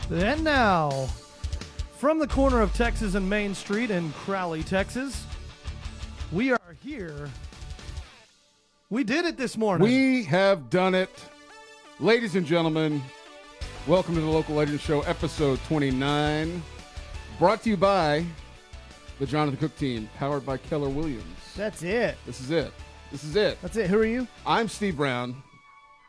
And now, from the corner of Texas and Main Street in Crowley, Texas, we are here. We did it this morning. We have done it. Ladies and gentlemen, welcome to the Local Legends Show, episode 29. Brought to you by the Jonathan Cook team, powered by Keller Williams. That's it. This is it. This is it. That's it. Who are you? I'm Steve Brown.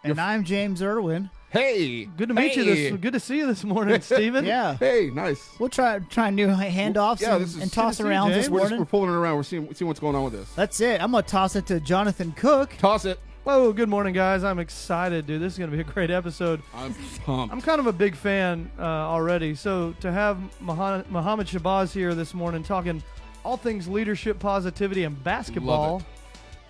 And I'm James Irwin. Hey. Good to meet you. Good to see you this morning, Steven. Yeah. Hey, nice. We'll try new handoffs and toss around this morning. We're pulling it around. We're seeing what's going on with this. That's it. I'm going to toss it to Jonathan Cook. Toss it. Whoa, good morning, guys. I'm excited, dude. This is going to be a great episode. I'm pumped. I'm kind of a big fan already. So to have Mohammed Shabazz here this morning talking all things leadership, positivity, and basketball. Love it.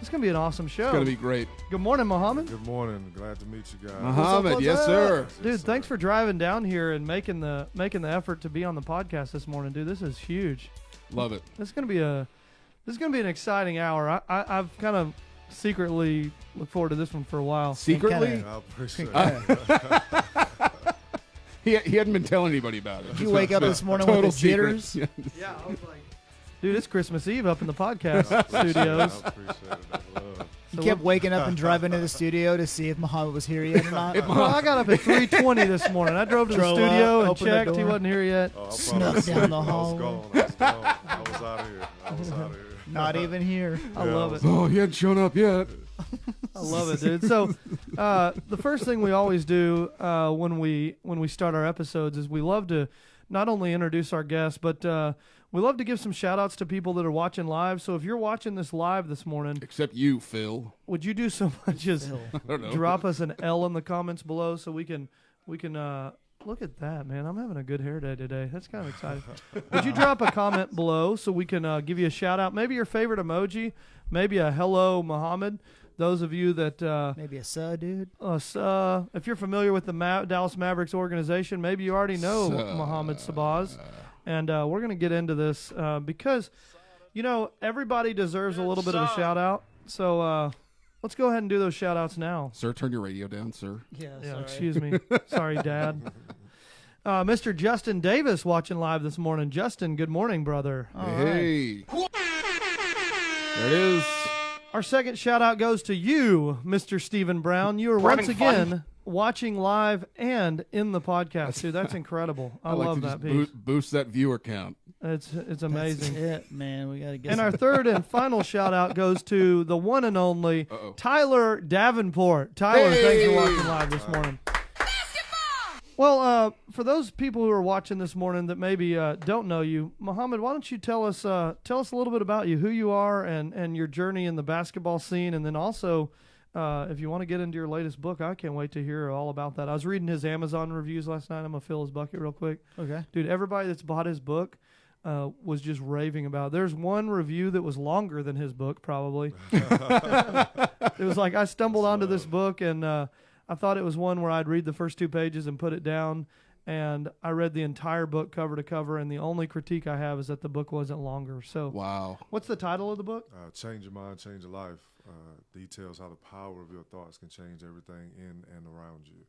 It's going to be an awesome show. It's going to be great. Good morning, Mohammed. Good morning. Glad to meet you guys. Mohammed, yes, sir. Dude, thanks for driving down here and making the effort to be on the podcast this morning, dude. This is huge. Love it. This is going to be an exciting hour. I've kind of secretly looked forward to this one for a while. Secretly? I appreciate it. He hadn't been telling anybody about it. Did you wake up this morning Total with the jitters? secret. Yeah, I was like, dude, it's Christmas Eve up in the podcast studios. I appreciate it. I love it. You kept waking up and driving to the studio to see if Muhammad was here yet or not. Well, I got up at 3:20 this morning. I drove to the Drove studio up, and opened the checked. He door. wasn't here yet. Oh, I Snuck promise. down the I was hallway. gone. I was out of here. Not even here. I love it. Oh, he hadn't shown up yet. I love it, dude. So, the first thing we always do when we start our episodes is we love to not only introduce our guests, but we love to give some shout outs to people that are watching live. So if you're watching this live this morning, Except you, Phil. would you do so much as I don't know. drop us an L in the comments below so we can look at that, man. I'm having a good hair day today. That's kind of exciting. Would you drop a comment below so we can give you a shout out? Maybe your favorite emoji, maybe a hello Muhammad. Those of you that Maybe a dude. if you're familiar with the Dallas Mavericks organization, maybe you already know Mohammed Shabazz. And we're going to get into this because, everybody deserves a little bit of a shout-out. So let's go ahead and do those shout-outs now. Sir, turn your radio down, sir. Yeah, excuse me. Sorry, Dad. Mr. Justin Davis watching live this morning. Justin, good morning, brother. Hey. There it is. Our second shout-out goes to you, Mr. Stephen Brown. You are once again watching live and in the podcast, dude. That's incredible. I love that piece. Boost that viewer count. It's amazing. That's it, man. We got to get And our third and final shout-out goes to the one and only Tyler Davenport. Tyler, thanks for watching live this morning. Well, for those people who are watching this morning that maybe don't know you, Mohammed, why don't you tell us a little bit about you, who you are, and your journey in the basketball scene, and then also, if you want to get into your latest book, I can't wait to hear all about that. I was reading his Amazon reviews last night. I'm gonna fill his bucket real quick. Okay. Dude, everybody that's bought his book was just raving about it. There's one review that was longer than his book, probably. It was like, I stumbled onto this book, and I thought it was one where I'd read the first 2 pages and put it down, and I read the entire book cover to cover, and the only critique I have is that the book wasn't longer. So, Wow. what's the title of the book? Change your mind, change your life. Details how the power of your thoughts can change everything in and around you.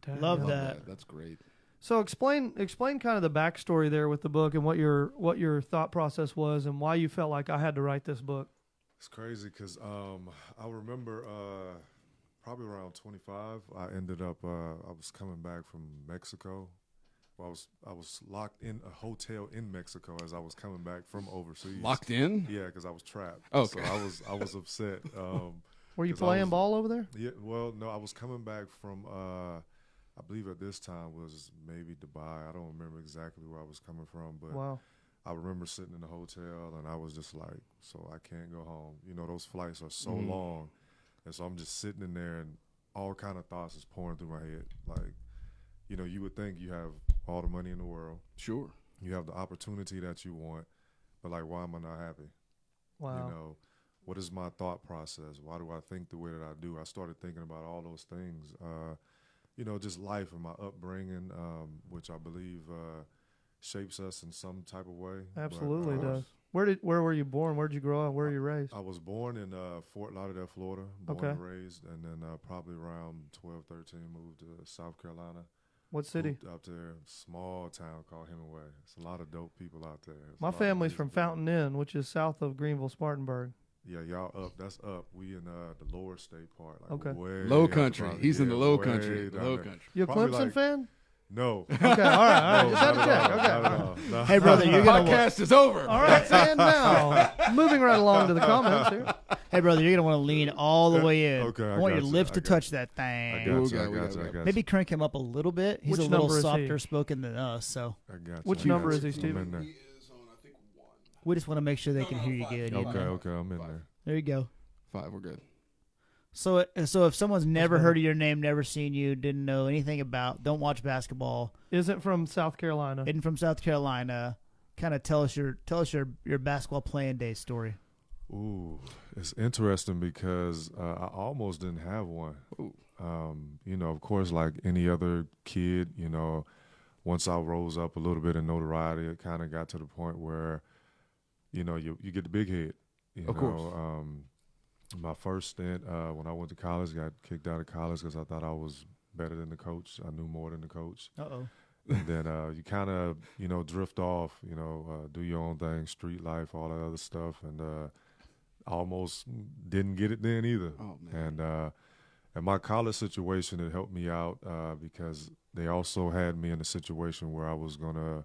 Love Love that. That's great. So explain kind of the backstory there with the book and what your thought process was and why you felt like I had to write this book. It's crazy because I remember probably around 25, I ended up, I was coming back from Mexico. Well, I was locked in a hotel in Mexico as I was coming back from overseas. Locked in? Yeah, because I was trapped. Okay. So I was upset. Were you 'cause I playing was- ball over there? Yeah, well, no, I was coming back from, I believe at this time was maybe Dubai. I don't remember exactly where I was coming from, but Wow. I remember sitting in the hotel and I was just like, so I can't go home. Those flights are so long. And so I'm just sitting in there and all kind of thoughts is pouring through my head. Like, you would think you have all the money in the world. Sure. You have the opportunity that you want, but like, why am I not happy? Wow. What is my thought process? Why do I think the way that I do? I started thinking about all those things. Just life and my upbringing, which I believe shapes us in some type of way. Absolutely But, does. Where were you born? Where'd you grow up? Where were you raised? I was born in Fort Lauderdale, Florida, born Okay. and raised, and then probably around 12, 13 moved to South Carolina. What city? Hooped out there, small town called Hemingway. It's a lot of dope people out there. It's a My lot of family's music from people. Fountain Inn, which is south of Greenville, Spartanburg. Yeah, y'all up. That's up. We in the lower state part. Like Okay. way Low out the country. bottom. He's in Yeah, the low way country. down Low there. country. You a Probably Clemson like- fan? No. Okay, all right, all right. No, Just had to not check. at all, Okay. not at all. No. Hey, brother, you're gonna Podcast is over. All right, and now moving right along to the comments here. hey, brother, you're gonna want to lean all the way in. Okay, I I want your got you, lips I to got touch that I thing. got We you. I got- we got got- you. I we got- got Maybe crank him up a little bit. He's Which a little number is he? softer spoken than us, so I got you. Which I got number you. is he, Steven? I'm in there. we just want to make sure they can hear you good. you Okay, know? okay, I'm in there. There you go. 5, we're good. So if someone's never better. heard of your name, never seen you, didn't know anything about, don't watch basketball, Isn't from South Carolina. isn't from South Carolina, kind of tell us your basketball playing day story. Ooh, it's interesting because I almost didn't have one. Ooh. You know, of course, like any other kid, you know, once I rose up a little bit in notoriety, it kind of got to the point where, you know, you get the big head. You Of know, course. My first stint when I went to college, got kicked out of college because I thought I was better than the coach. I knew more than the coach. Uh-oh. And then you kind of, you know, drift off, you know, do your own thing, street life, all that other stuff. And almost didn't get it then either. Oh, man. And my college situation, it helped me out because they also had me in a situation where I was going to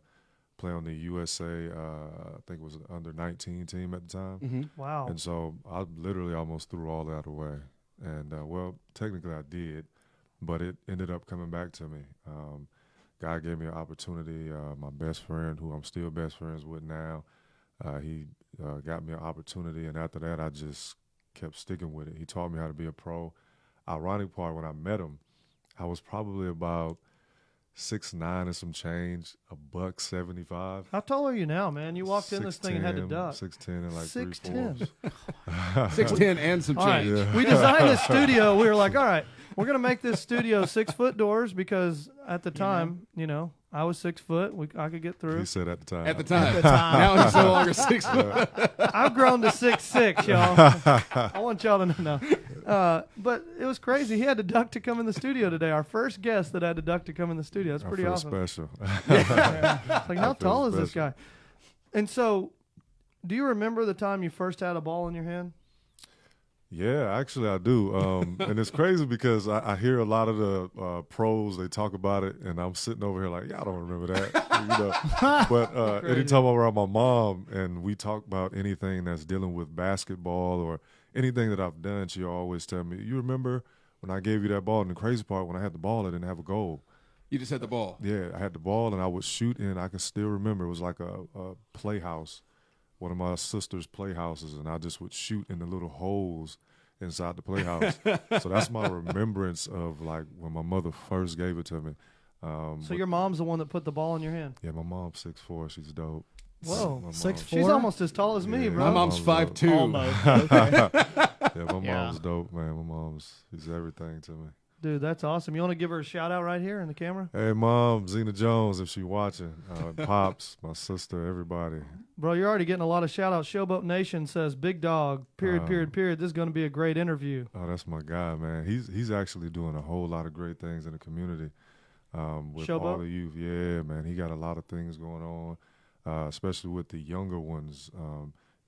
play on the USA, I think it was an under-19 team at the time. Mm-hmm. Wow. And so I literally almost threw all that away. And, well, technically I did, but it ended up coming back to me. God gave me an opportunity. My best friend, who I'm still best friends with now, he got me an opportunity. And after that, I just kept sticking with it. He taught me how to be a pro. Ironic part, when I met him, I was probably about 6'9" and some change, $175. How tall are you now, man? You walked in this thing and had to 6'10", duck. 6'10" and like 6'10". 3/4. 6'10" and some All right. change. Yeah. We designed this studio. We were like, all right, we're going to make this studio 6-foot doors because at the time, you know, I was 6 foot. I could get through. He said at the time. At the time. the time. Now he's no longer 6 foot. I've grown to 6'6", y'all. I want y'all to know. But it was crazy. He had to duck to come in the studio today. Our first guest that had to duck to come in the studio. That's I pretty feel awesome. special. It's like, how I feel tall is this special. guy? And so, do you remember the time you first had a ball in your hand? Yeah, actually I do. And it's crazy because I hear a lot of the pros, they talk about it, and I'm sitting over here like, yeah, I don't remember that. You know? But Crazy. anytime I'm around my mom and we talk about anything that's dealing with basketball or anything that I've done, she'll always tell me, you remember when I gave you that ball? And the crazy part, when I had the ball, I didn't have a goal. You just had the ball. Yeah, I had the ball and I would shoot, and I can still remember it was like a playhouse, one of my sister's playhouses, and I just would shoot in the little holes inside the playhouse. So that's my remembrance of like when my mother first gave it to me. So but- your mom's the one that put the ball in your hand. yeah, my mom's 6'4", she's dope. Whoa. My mom- 6'4"? She's almost as tall as me, Yeah. bro. My mom's Mom's 5'2". Almost. Okay. Yeah, my Yeah. mom's dope, man. My mom's, she's everything to me. Dude, that's awesome. You want to give her a shout out right here in the camera? Hey, Mom, Zena Jones, if she watching, Pops, my sister, everybody. Bro, you're already getting a lot of shout outs. Showboat Nation says, big dog, period, period. This is going to be a great interview. Oh, that's my guy, man. He's actually doing a whole lot of great things in the community with Showboat? all the youth. Yeah, man. He got a lot of things going on, especially with the younger ones,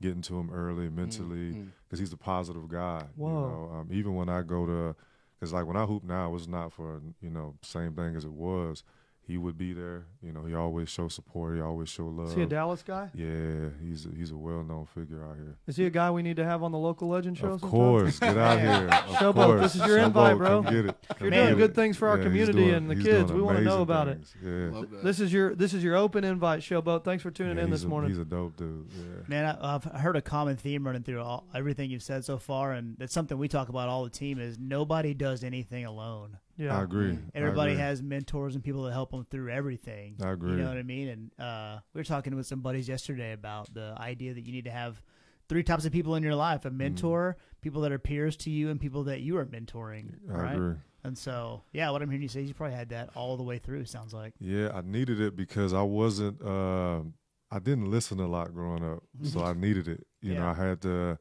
getting to him early mentally, because he's a positive guy. Whoa. You know? Even when I go to, because like when I hoop now, it's not for, you know, same thing as it was. He would be there. You know, he always show support. He always show love. Is he a Dallas guy? Yeah, he's a well-known figure out here. Is he a guy we need to have on the local legend show Of sometime? course, get out here. Of Showboat, course. this is your Showboat, invite, bro. Come get it. You're Man. doing good things for our Yeah, he's community doing- and the he's kids. doing We want to know amazing about things. Yeah. Love that. it. This is your open invite, Showboat. Thanks for tuning Yeah, in he's this a- morning. He's a dope dude. Yeah. Man, I've heard a common theme running through everything you've said so far, and it's something we talk about all the team is nobody does anything alone. Yeah. I agree. Everybody I agree. has mentors and people that help them through everything. I agree. You know what I mean? And we were talking with some buddies yesterday about the idea that you need to have 3 types of people in your life: a mentor, people that are peers to you, and people that you are mentoring. I right? agree. And so, yeah, what I'm hearing you say is you probably had that all the way through. Sounds like. Yeah, I needed it because I wasn't. I didn't listen a lot growing up, so I needed it. You know, Yeah. I had to.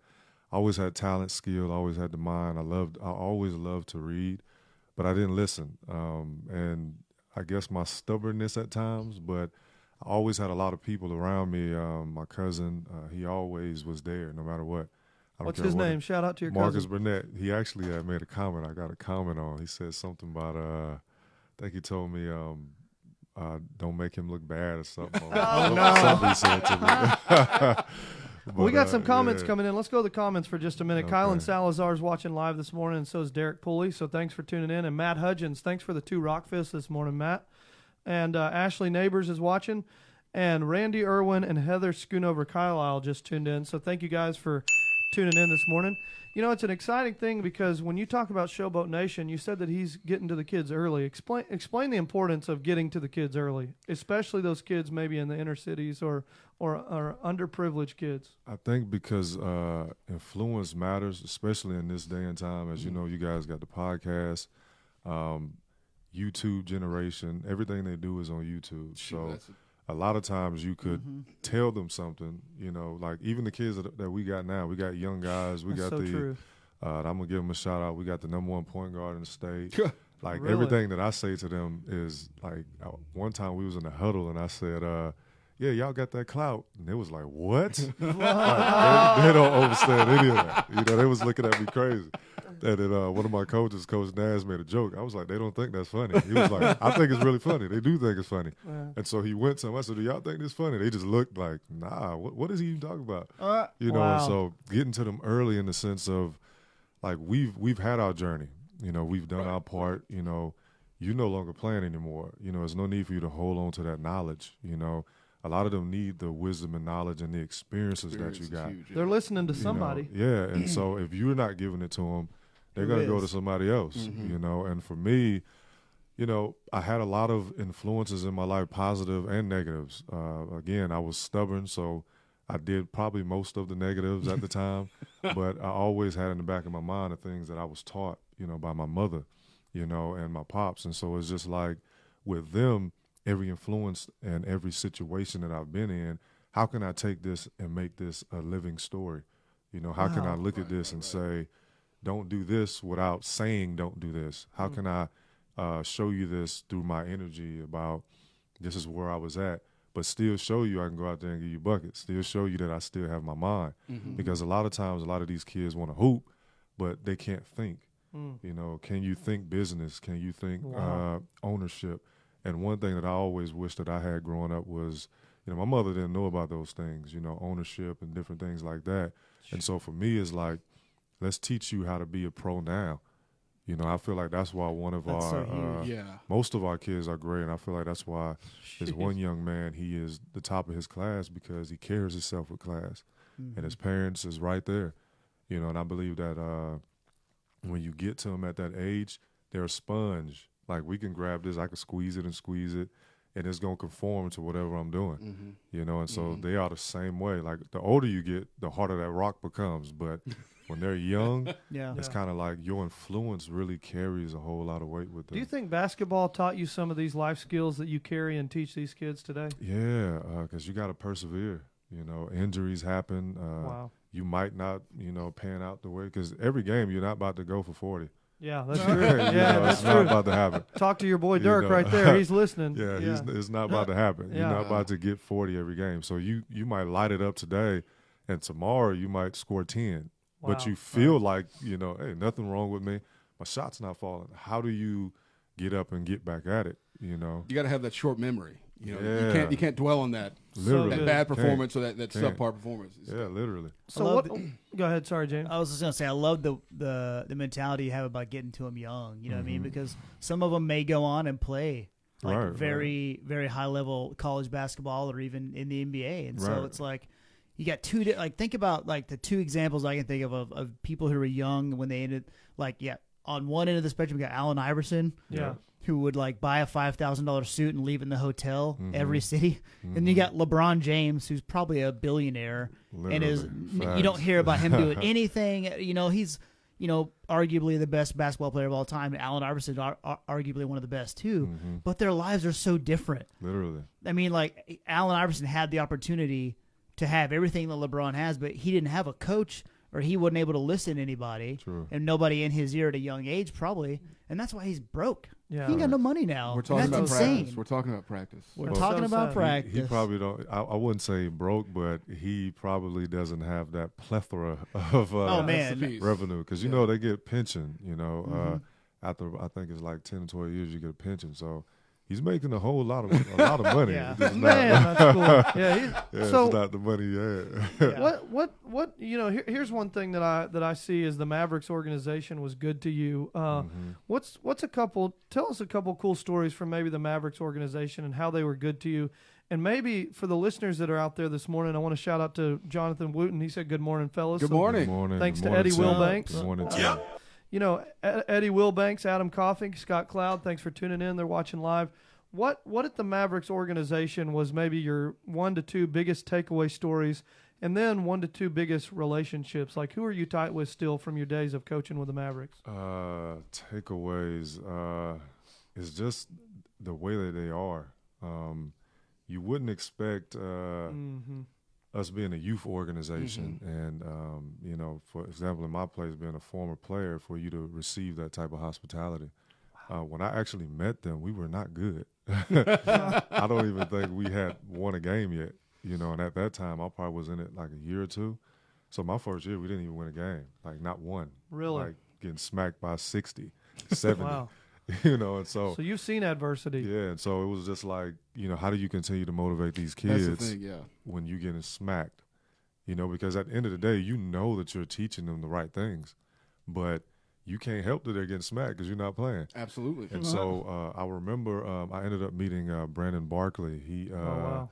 I always had talent, skill. I always had the mind. I always loved to read, but I didn't listen. And I guess, my stubbornness at times, but I always had a lot of people around me. My cousin, he always was there no matter what. I don't What's care his what name? Shout out to your Marcus cousin. Burnett. He actually made a comment. I got a comment on. He said something about, I think he told me, don't make him look bad or something. Something he said to me. We But, got some comments yeah. coming in. Let's go to the comments for just a minute. Okay. Kylan Salazar's watching live this morning, and so is Derek Pulley. So thanks for tuning in. And Matt Hudgens, thanks for the 2 rock fists this morning, Matt. And Ashley Neighbors is watching. And Randy Irwin and Heather Schoonover Carlisle just tuned in. So thank you guys for tuning in this morning. You know, it's an exciting thing because when you talk about Showboat Nation, you said that he's getting to the kids early. Explain the importance of getting to the kids early, especially those kids maybe in the inner cities or underprivileged kids. I think because influence matters, especially in this day and time. As you know, you guys got the podcast, YouTube generation. Everything they do is on YouTube. So a lot of times you could tell them something, you know, like even the kids that we got now. We got young guys. We That's got so true. I'm going to give them a shout out. We got the #1 point guard in the state. Like Really? everything that I say to them is like, one time we was in the huddle and I said, yeah, y'all got that clout. And it was like, what? Like, they don't understand any of that. You know, they was looking at me crazy. And then one of my coaches, Coach Nash, made a joke. I was like, they don't think that's funny. He was like, I think it's really funny. They do think it's funny. Yeah. And so he went to them. I said, do y'all think this funny? They just looked like, nah, what is he even talking about? You know, Wow. and so getting to them early in the sense of, like, we've had our journey. You know, we've done our part. You know, you're no longer playing anymore. You know, there's no need for you to hold on to that knowledge. You know, a lot of them need the wisdom and knowledge and the experiences that you got. They're listening to You know? somebody. Yeah, and so if you're not giving it to them, they're Who going to go is? to somebody else, you know. And for me, you know, I had a lot of influences in my life, positive and negatives. Again, I was stubborn, so I did probably most of the negatives at the time, but I always had in the back of my mind the things that I was taught, you know, by my mother, you know, and my pops. And so it's just like with them, every influence and every situation that I've been in, how can I take this and make this a living story? You know, how can I look at this and say, don't do this without saying don't do this? How can I show you this through my energy about this is where I was at, but still show you I can go out there and give you buckets, still show you that I still have my mind. Because a lot of times, a lot of these kids want to hoop, but they can't think. You know, can you think business? Can you think ownership? And one thing that I always wished that I had growing up was, you know, my mother didn't know about those things, you know, ownership and different things like that. And so for me, it's like, let's teach you how to be a pro now. You know, I feel like that's why one of That's so our, huge. most of our kids are great. And I feel like that's why this one young man, he is the top of his class because he carries himself with class. And his parents is right there. You know, and I believe that when you get to them at that age, they're a sponge. Like, we can grab this, I can squeeze it, and it's going to conform to whatever I'm doing. You know, and so they are the same way. Like, the older you get, the harder that rock becomes. But when they're young, Yeah. it's kind of like your influence really carries a whole lot of weight with them. Do you think basketball taught you some of these life skills that you carry and teach these kids today? Yeah, because you got to persevere. You know, injuries happen. Wow. You might not, you know, pan out the way. Because every game, you're not about to go for 40. Yeah, that's true. You Yeah, know, that's it's not true. about to happen. Talk to your boy You Dirk know. right there. He's listening. Yeah, it's not about to happen. You're Yeah. not about to get 40 every game. So you might light it up today, and tomorrow you might score 10. But Wow. you feel like, you know, hey, nothing wrong with me. My shot's not falling. How do you get up and get back at it, you know? You got to have that short memory. You know, Yeah. you can't dwell on that Literally. that good. bad Can't. performance or that Can't. subpar performance. Yeah, literally. So I what? love Go ahead. Sorry, James. I was just gonna say I love the mentality you have about getting to them young. You know what I mean? Because some of them may go on and play like Right, very very high level college basketball or even in the NBA, and so Right. it's like you got like think about like the two examples I can think of people who were young when they ended on one end of the spectrum you got Allen Iverson. Yeah. Who would like buy a $5,000 suit and leave in the hotel every city? And you got LeBron James, who's probably a billionaire, and is Literally. you don't Facts. hear about him doing anything. You know, he's arguably the best basketball player of all time. Allen Iverson, arguably one of the best too. But their lives are so different. Literally. I mean, like Allen Iverson had the opportunity to have everything that LeBron has, but he didn't have a coach or he wasn't able to listen to anybody, True. and nobody in his ear at a young age probably, and that's why he's broke. Yeah. He ain't got no money now. We're talking That's about insane. practice. We're talking about practice. We're Well, talking so about sad. practice. He probably don't. I wouldn't say broke, but he probably doesn't have that plethora of Oh, That's man. the piece. revenue because you Yeah. know they get pension. You know, Mm-hmm. after I think it's like 10 to 12 years, you get a pension. So he's making a lot of money. Yeah. It's just Man, not, that's cool. Yeah. yeah, So it's not the money he had. Yeah. what you know? Here's one thing that I see is the Mavericks organization was good to you. What's a couple? Tell us a couple cool stories from maybe the Mavericks organization and how they were good to you. And maybe for the listeners that are out there this morning, I want to shout out to Jonathan Wooten. He said, "Good morning, fellas." Good So, morning. Good morning. Thanks Good to morning, Eddie Tim. Wilbanks. Good morning, Tim. You know, Eddie Wilbanks, Adam Coffing, Scott Cloud, thanks for tuning in. They're watching live. What at the Mavericks organization was maybe your 1 to 2 biggest takeaway stories, and then 1 to 2 biggest relationships? Like, who are you tight with still from your days of coaching with the Mavericks? Takeaways is just the way that they are. You wouldn't expect us being a youth organization, and you know, for example, in my place, being a former player, for you to receive that type of hospitality. When I actually met them, we were not good. I don't even think we had won a game yet. You know, and at that time, I probably was in it like a year or two. So my first year, we didn't even win a game, like not one. Really? Like getting smacked by 60, 70. Wow. You know, and so So you've seen adversity. yeah, and so it was just like, you know, how do you continue to motivate these That's kids the thing, yeah. when you're getting smacked? You know, because at the end of the day, you know that you're teaching them the right things, but you can't help that they're getting smacked because you're not playing. Absolutely. And so I remember I ended up meeting Brandon Barkley. Wow.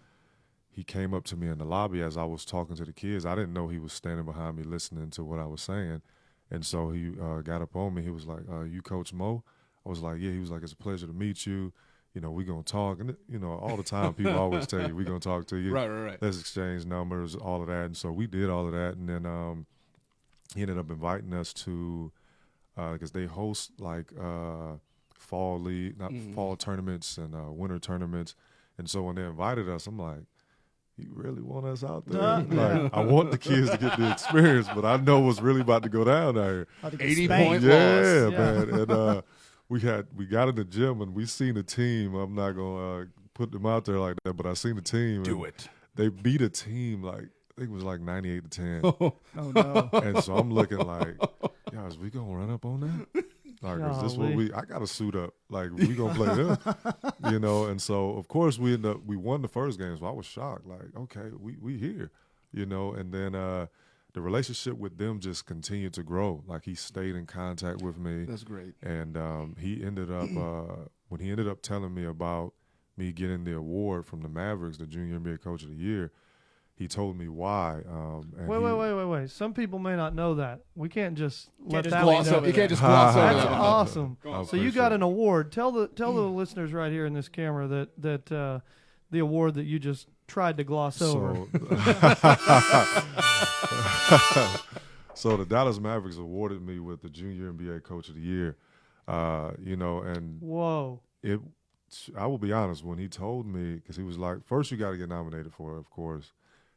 He came up to me in the lobby as I was talking to the kids. I didn't know he was standing behind me listening to what I was saying. And so he got up on me. He was like, you Coach Mo? I was like, yeah. He was like, it's a pleasure to meet you. You know, we're going to talk. And, you know, all the time people always tell you, we're going to talk to you. Right. Let's exchange numbers, all of that. And so we did all of that. And then he ended up inviting us to because they host like fall league, not fall tournaments and winter tournaments. And so when they invited us, I'm like, you really want us out there? Like, I want the kids to get the experience, but I know what's really about to go down out here. 80 Spanked. point Yeah, loss. man. And we got in the gym and we seen the team. I'm not gonna put them out there like that, but I seen the team. Do and it. They beat a team like I think it was like 98-10. Oh no. And so I'm looking like, yo, is we gonna run up on that? Like, is this what Golly. I gotta suit up? Like, we gonna play them, you know? And so, of course, we won the first game. So I was shocked. Like, okay, we here, you know? And then the relationship with them just continued to grow. Like, he stayed in contact with me. That's great. And he ended up when he ended up telling me about me getting the award from the Mavericks, the Junior NBA Coach of the Year. He told me why. And Wait. Some people may not know that. We can't just let just that gloss one over go. that. You can't just gloss over That's that. awesome. I So you appreciate got it. an award. Tell the listeners right here in this camera that the award that you just tried to gloss over. So the Dallas Mavericks awarded me with the Junior NBA Coach of the Year. You know, and Whoa. I will be honest, when he told me, because he was like, first you got to get nominated for it, of course.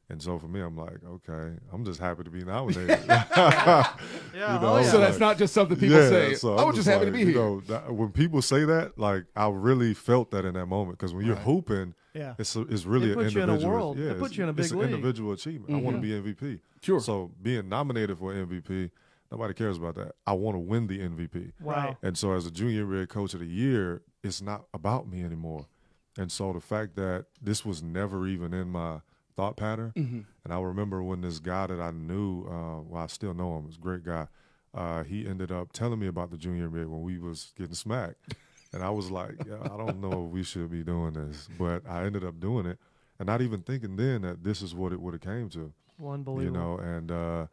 And so for me, I'm like, okay, I'm just happy to be nominated. Yeah. You know, oh, yeah. So that's not just something people say. so I I'm was just happy to like, be you here. know, when people say that, like, I really felt that in that moment. Because when you're Right. hooping, Yeah. it's really It an puts you in a individual. world. It Yeah, puts you in a it's big an league. individual achievement. I want to be MVP. Sure. So being nominated for MVP, nobody cares about that. I want to win the MVP. Wow. And so as a Junior NBA Coach of the Year, it's not about me anymore. And so the fact that this was never even in my thought pattern, and I remember when this guy that I knew, well, I still know him, he's a great guy, he ended up telling me about the Junior NBA when we was getting smacked. And I was like, yeah, I don't know if we should be doing this, but I ended up doing it, and not even thinking then that this is what it would have came to, Unbelievable. you know. And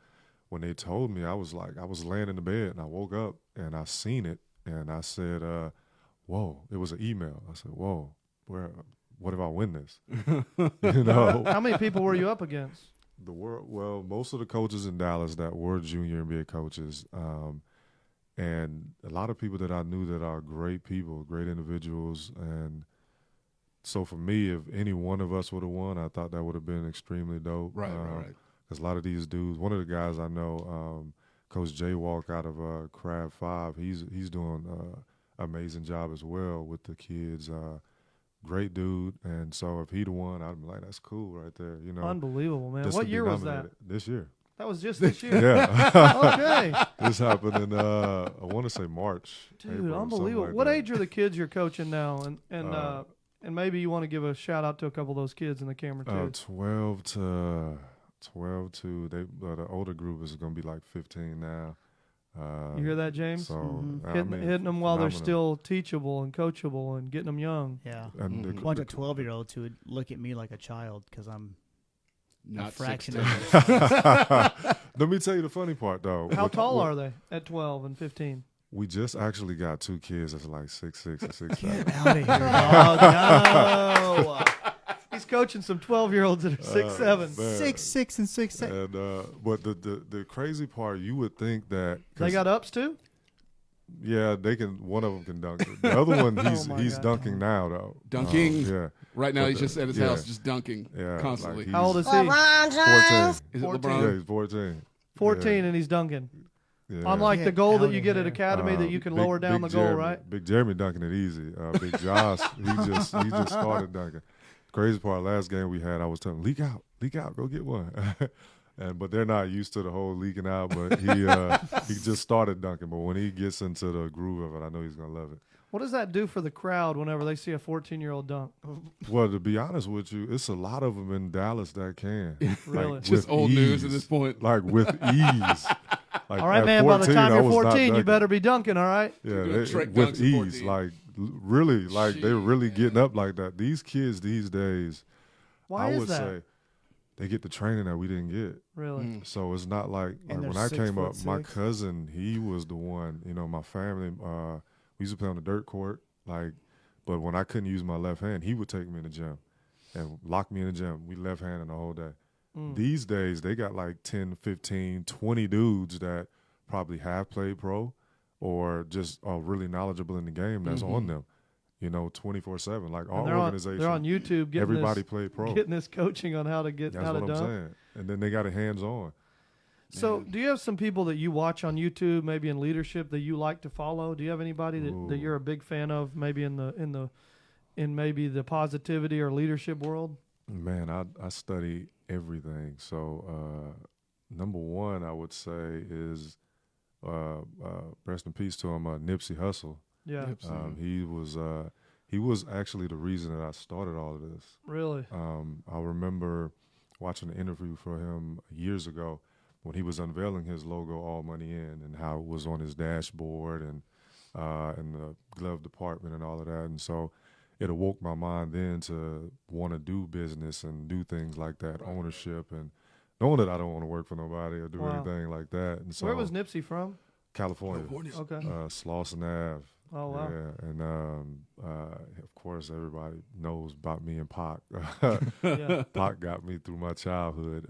when they told me, I was like, I was laying in the bed, and I woke up, and I seen it, and I said, whoa, it was an email. I said, whoa, what if I win this? You know, How many people were you up against? the world. Well, most of the coaches in Dallas that were Junior NBA coaches, and a lot of people that I knew that are great people, great individuals, and so for me, if any one of us would have won, I thought that would have been extremely dope. Right. Because a lot of these dudes, one of the guys I know, Coach Jay Walk out of Crab 5, he's doing amazing job as well with the kids. Great dude. And so if he the one, I'd be like, that's cool right there. You know, Unbelievable, man. just What to be year was that? nominated. This year. That was just this year. Yeah. Okay. This happened in, I want to say March. Dude, April, something unbelievable. like what that. age are the kids you're coaching now? And maybe you want to give a shout out to a couple of those kids in the camera too. 12 to the older group is going to be like 15 now. You hear that, James? So I hitting mean, them while they're phenomenal. still teachable and coachable and getting them young. Yeah. And A bunch of 12-year-olds who would look at me like a child because I'm a Not fraction 16. of Let me tell you the funny part though. How tall are they at 12 and 15? We just actually got 2 kids that's like 6'6" and 6'7". Get out of here, dog. No. He's coaching some 12-year-olds that are 6'7". Man. 6'6" and 6'7". And but the crazy part, you would think that They got ups too? yeah, they can. One of them can dunk it. The other one, he's God. dunking now though. Dunking? Yeah, Right now, But he's just at his yeah. house, just dunking yeah. constantly. Like How old is he? 14. Is it 14? LeBron? Yeah, he's 14. 14 and he's dunking. Yeah. Unlike the Get goal that outta you get at here. Academy that you can lower down the goal, Jeremy, right? Big Jeremy dunking it easy. Big Josh, he just started dunking. Crazy part, last game we had, I was telling him, leak out, go get one. But they're not used to the whole leaking out. But he just started dunking. But when he gets into the groove of it, I know he's gonna love it. What does that do for the crowd whenever they see a 14-year-old dunk? Well, to be honest with you, it's a lot of them in Dallas that can. Really? Like, Just with old news at ease. this point. Like with ease. Like All right, at man, by the 14, time I you're was not 14, you dunking. better be dunking, all right? Yeah, Doing they, trick with dunks at ease, 14. like really, like they're really getting up like that. These kids these days, Why I is would that? say, they get the training that we didn't get. Really? So it's not like And when they're I came up, 6'6". my cousin, he was the one. You know, my family, we used to play on the dirt court, like. But when I couldn't use my left hand, he would take me in the gym and lock me in the gym. We left handed the whole day. These days, they got like 10, 15, 20 dudes that probably have played pro or just are really knowledgeable in the game that's on them, you know, 24/7. Like our And organization, they're on YouTube getting everybody this, played pro. getting this coaching on how to get That's how to what I'm dunk. saying. And then they got it hands on. So, do you have some people that you watch on YouTube, maybe in leadership, that you like to follow? Do you have anybody that you're a big fan of, maybe in maybe the positivity or leadership world? Man, I study everything. So number one, I would say is rest in peace to him, Nipsey Hussle. Yeah, He was actually the reason that I started all of this. really. I remember watching an interview for him years ago when he was unveiling his logo, All Money In, and how it was on his dashboard and in the glove department and all of that. And so it awoke my mind then to want to do business and do things like that, ownership, and knowing that I don't want to work for nobody or do Wow. anything like that. And so Where was Nipsey from? California. Okay. Slauson Ave. Oh, wow. Yeah, and of course everybody knows about me and Pac. Yeah. Pac got me through my childhood.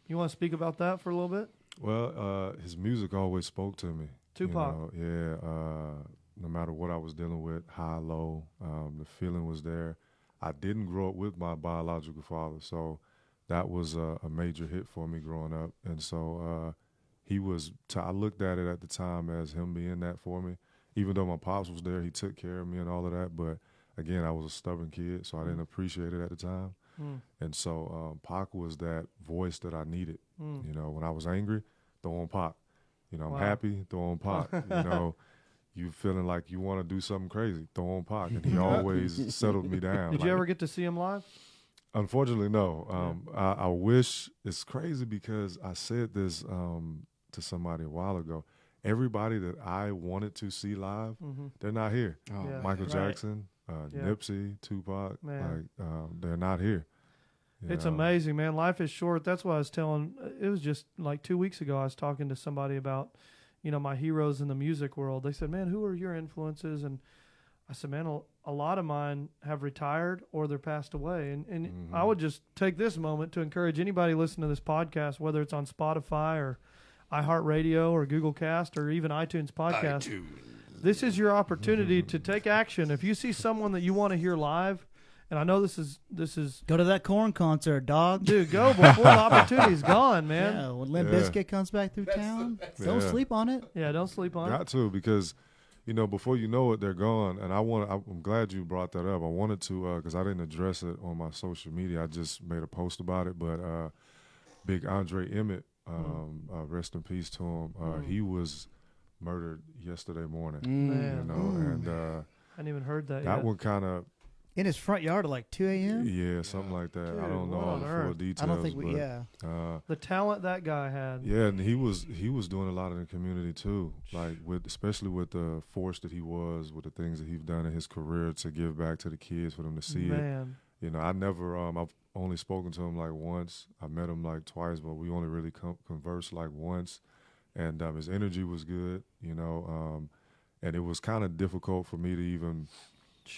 You want to speak about that for a little bit? Well, his music always spoke to me. Tupac. You know, no matter what I was dealing with, high, low, the feeling was there. I didn't grow up with my biological father, so that was a major hit for me growing up. And so he was. I looked at it at the time as him being that for me. Even though my pops was there, he took care of me and all of that. But again, I was a stubborn kid, so I didn't appreciate it at the time. And so Pac was that voice that I needed. You know, when I was angry, throw on Pac. You know, I'm Wow. happy, throw on Pac. You know, you feeling like you want to do something crazy, throw on Pac. And he always settled me down. Did you ever get to see him live? Unfortunately, no. I wish. It's crazy because I said this to somebody a while ago. Everybody that I wanted to see live, they're not here. Oh, Yeah. Michael Right. Jackson, Yeah. Nipsey, Tupac, Man. they're not here. You It's know? amazing, man. Life is short. That's why I was telling. It was just like 2 weeks ago. I was talking to somebody about, my heroes in the music world. They said, "Man, who are your influences?" And I said, "Man, a lot of mine have retired or they're passed away." And I would just take this moment to encourage anybody listening to this podcast, whether it's on Spotify or iHeartRadio or Google Cast or even iTunes podcast. This is your opportunity to take action. If you see someone that you want to hear live And I know this is Go to that Korn concert, dog. dude, go before the opportunity's gone, man. Yeah, when Limp Yeah. Bizkit comes back through town, don't Yeah. sleep on it. Yeah, don't sleep on it. Got to, because before you know it, they're gone. And I'm glad you brought that up. I wanted to, because I didn't address it on my social media. I just made a post about it. But big Andre Emmett, rest in peace to him. He was murdered yesterday morning. Man. And I hadn't even heard that that yet. one kind of, In his front yard at like 2 a.m.? yeah, something like that. Dude, I don't know what all on the full earth? details. I don't think but, yeah. The talent that guy had. Yeah, and he was doing a lot in the community too, like especially with the force that he was, with the things that he's done in his career to give back to the kids, for them to see it. Man. I never, I've only spoken to him like once. I met him like twice, but we only really conversed like once. And his energy was good, and it was kind of difficult for me to even,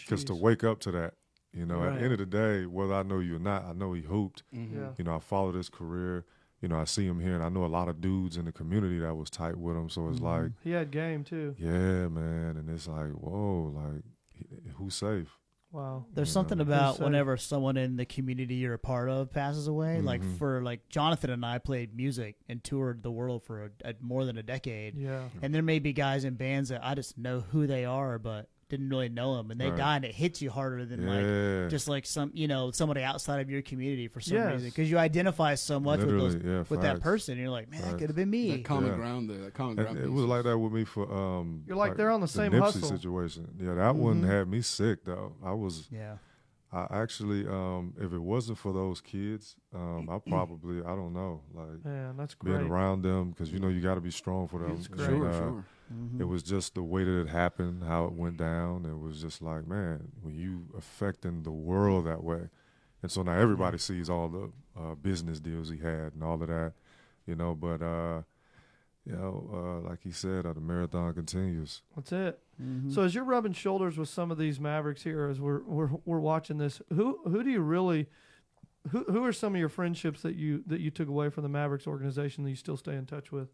because to Jeez. wake up to that, at Right. the end of the day, whether I know you or not, I know he hooped. Yeah. I followed his career. I see him here, and I know a lot of dudes in the community that was tight with him. So it's like, He had game too. yeah, man. And it's like, whoa, like, who's safe? Wow. There's something about Who's whenever someone in the community you're a part of passes away. Like Mhm. for Jonathan and I played music and toured the world for more than a decade. Yeah. And there may be guys in bands that I just know who they are, but didn't really know them, and they Right. die, and it hits you harder than Yeah. like just like somebody outside of your community for some Yes. reason, because you identify so much Literally, with yeah, with that facts. person. And you're like, man, that Facts. could have been me. That common Yeah. ground there. That common And ground. it piece. was like that with me for You're like they're on the same Nipsey hustle. situation. Yeah, that one Mhm. had me sick though. Yeah. I actually, if it wasn't for those kids, I probably, I don't know, like Man, that's great. being around them, because you got to be strong for them. It's And, great. Sure. Mhm. It was just the way that it happened, how it went down. It was just like, man, when you affecting the world that way, and so now everybody sees all the business deals he had and all of that, But like he said, the marathon continues. That's it. Mhm. So as you're rubbing shoulders with some of these Mavericks here, as we're watching this, who do you really, who are some of your friendships that you took away from the Mavericks organization that you still stay in touch with?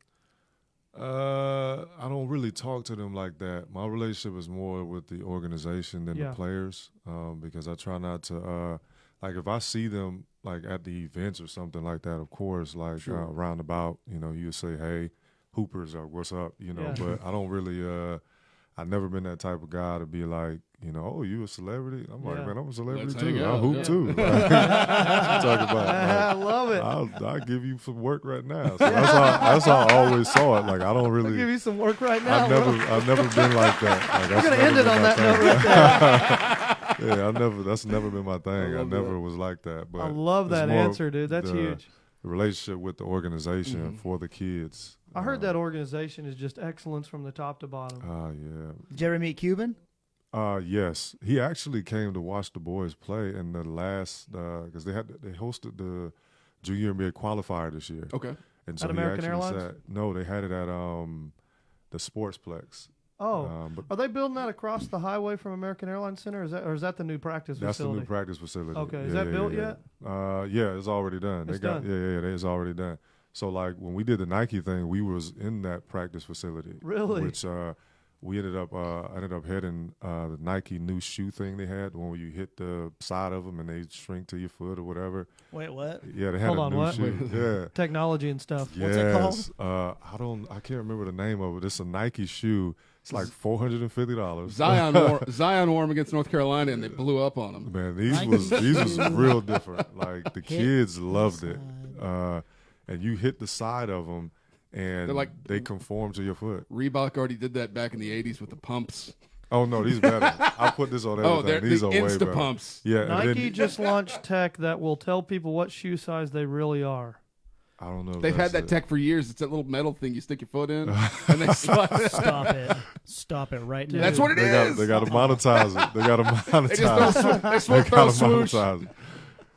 I don't really talk to them like that. My relationship is more with the organization than Yeah. the players, because I try not to, like if I see them like at the events or something like that, of course, like Sure. roundabout, you say, hey, Hoopers, or what's up, Yeah. but I don't really, I've never been that type of guy to be like, oh, you a celebrity? I'm like, Yeah. man, I'm a celebrity Let's hang too. I out, hoop yeah. too. Like, what you talking about? I Like, love it. I'll give you some work right now. So that's how I always saw it. Like I don't I'll really. give you some work right now. I've never been like that. Like, We're that's gonna never end it been on my that note thing. right there. Yeah, that's never been my thing. I love never that. was like that. But I love it's that more answer, dude. That's the huge. relationship with the organization for the kids. I heard that organization is just excellence from the top to bottom. Yeah. Did you ever meet Cuban? Yes, he actually came to watch the boys play in the last because they hosted the Junior NBA qualifier this year. Okay. And At he American actually Airlines? no, they had it at the Sportsplex. Oh, But are they building that across the highway from American Airlines Center? Or is that the new practice that's facility? the new practice facility. Okay, is Yeah, that yeah, built yeah. yet? Yeah, it's already done. It's they got done. it's already done. So like when we did the Nike thing, we was in that practice facility. Really? Which we ended up heading the Nike new shoe thing they had, the one where you hit the side of them and they shrink to your foot or whatever. Wait, what? Yeah, they had Hold a on, new what? shoe. Yeah. Technology and stuff. What's it called? Yes. I can't remember the name of it. It's a Nike shoe. It's like $450. Zion wore 'em against North Carolina, and they blew up on him. Man, these Nike was real different. Like the Hit kids loved it. side. And you hit the side of them, and They're like- they conform to your foot. Reebok already did that back in the '80s with the pumps. Oh no, these better. I put this on everything. Oh, they're These the are way Insta better. pumps. Yeah, and Nike then, just launched tech that will tell people what shoe size they really are. I don't know. If They've had that's that it. tech for years. It's that little metal thing you stick your foot in, and they slide it. Stop it right now. That's what it They is. got to monetize it. They got to monetize. They just throw, they They smoke got to swoosh. monetize it.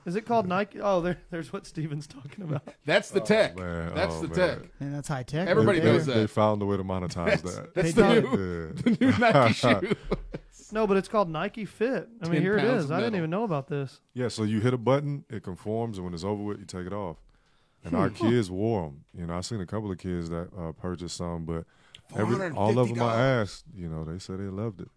Is it called Nike? Oh, there's what Steven's talking about. That's the tech. man. That's Oh, the man. tech. And that's high tech. Everybody right knows there. that. They found a way to monetize that. That's They the did. new, Yeah. the new Nike shoe. No, but it's called Nike Fit. I mean, 10 here it pounds is. of I didn't metal. even know about this. Yeah, so you hit a button, it conforms, and when it's over with, you take it off. And our kids wore them. You know, I seen a couple of kids that purchased some, but all of them I asked, you know, they said they loved it.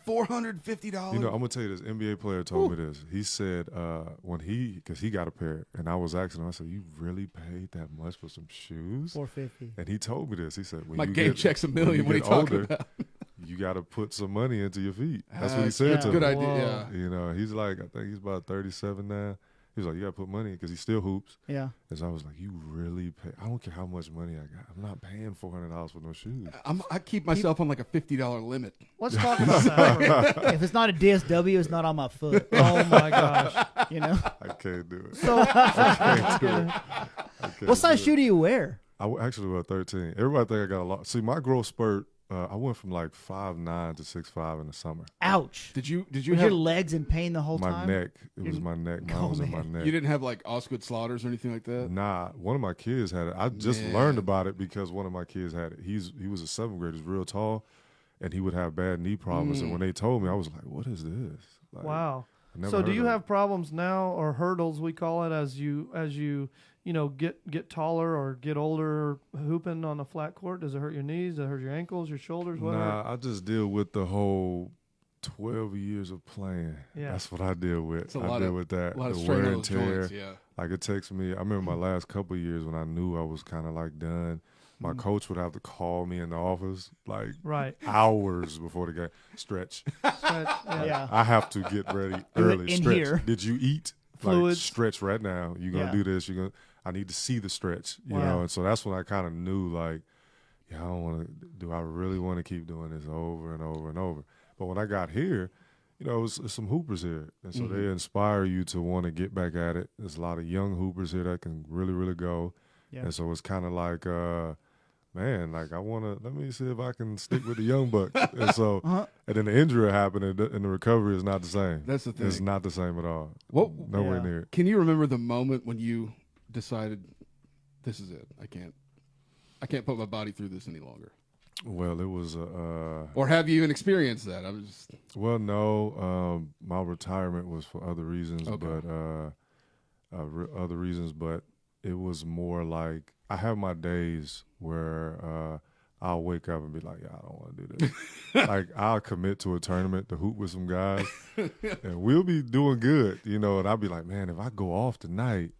$450. You know, I'm gonna tell you this. NBA player told me this. He said because he got a pair, and I was asking him. I said, "You really paid that much for some shoes?" $450. And he told me this. He said, My game check's $1 million. What are you talking about? You got to put some money into your feet. That's what he said to me. Good idea. Yeah. You know, he's like, I think he's about 37 now. He was like, you got to put money because he still hoops. Yeah. And so I was like, you really pay? I don't care how much money I got. I'm not paying $400 for no shoes. I keep myself on like a $50 limit. Let's talk about that. If it's not a DSW, it's not on my foot. Oh my gosh. You know. I can't do it. So I can't do it. I can't What size do shoe it. do you wear? I actually wear 13. Everybody think I got a lot. See, my growth spurt, I went from like 5'9" to 6'5" in the summer. Ouch. Did you Were have your legs in pain the whole My time? neck. It was my neck. Mine Oh, was in my man. neck. you didn't have like Osgood Slaughters or anything like that? Nah, one of my kids had it. I just Man. learned about it because one of my kids had it. He was a 7th grader, he's real tall, and he would have bad knee problems. And when they told me, I was like, "What is this?" Like, wow. I never So do heard you of it. have problems now, or hurdles we call it, as you know get taller or get older hooping on a flat court? Does it hurt your knees? Does it hurt your ankles, your shoulders? What Nah, I just deal with the whole 12 years of playing. Yeah. That's what I deal with. It's a I lot deal of- with that. A lot of the strain wear on and those tear. joints. Yeah. Like it takes me. I remember my last couple of years when I knew I was kind of like done. My coach would have to call me in the office like Right. hours before the game. Stretch. Yeah. I have to get ready Do it early. in Stretch. here. Did you eat? Like, Fluids. stretch right now. You're gonna Yeah. do this. I need to see the stretch. You Wow. know. And so that's when I kind of knew like, yeah, I don't want to. Do I really want to keep doing this over and over and over? But when I got here, you know, it's some hoopers here, and so they inspire you to want to get back at it. There's a lot of young hoopers here that can really, really go. Yeah. And so it's kind of like, man, like I want to, let me see if I can stick with the young bucks. And so, and then the injury happened and the recovery is not the same. That's the thing. It's not the same at all. What? Nowhere Yeah. near it. Can you remember the moment when you decided, this is it? I can't put my body through this any longer. Well, it was, Or have you even experienced that? I was just, well, no, my retirement was for other reasons, Okay. but, other reasons, but it was more like I have my days where, I'll wake up and be like, yeah, I don't want to do this. Like I'll commit to a tournament to hoop with some guys and we'll be doing good, you know, and I'll be like, man, if I go off tonight,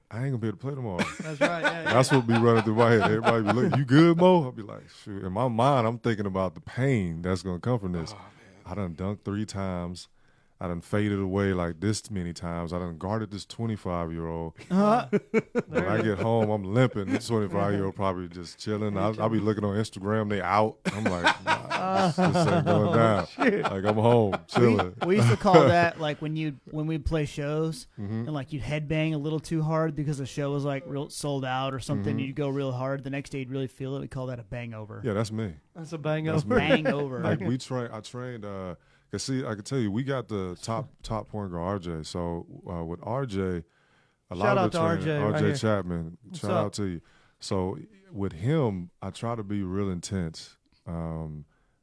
I ain't gonna be able to play tomorrow. That's right. Yeah. That's what be running through my head. Everybody be looking, you good, Mo? I'll be like, shoot. In my mind, I'm thinking about the pain that's gonna come from this. I done dunked 3 times. I done faded away like this many times. I done guarded this 25-year-old. When I get home, I'm limping. This 25-year-old probably just chilling. I'll be looking on Instagram. They out. I'm like, nah, this ain't going down. Like I'm home chilling. We used to call that like when we'd play shows and like you'd headbang a little too hard because the show was like real sold out or something. You'd go real hard. The next day you'd really feel it. We call that a bangover. Yeah, that's me. That's a bang That's over. me. Bang over. Like I trained. Cause see, I can tell you, we got the top point guard RJ. So with RJ, a lot Shout of out the to training, RJ right here. Chapman. What's Shout up? out to you. So with him, I try to be real intense,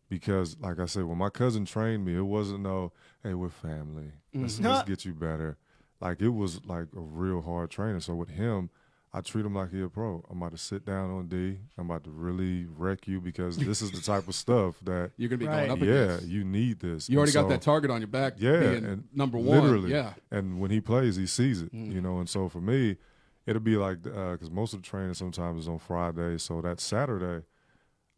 because like I said, when my cousin trained me, it wasn't no, hey, we're family. Let's get you better. Like it was like a real hard training. So with him, I treat him like he a pro. I'm about to sit down on D. I'm about to really wreck you because this is the type of stuff that you're going to be Right. going up yeah, against. you need this. You already And got so- that target on your back Yeah, being and number one. literally. Yeah. And when he plays, he sees it, you know. And so for me, it'll be like, because most of the training sometimes is on Friday. So that Saturday,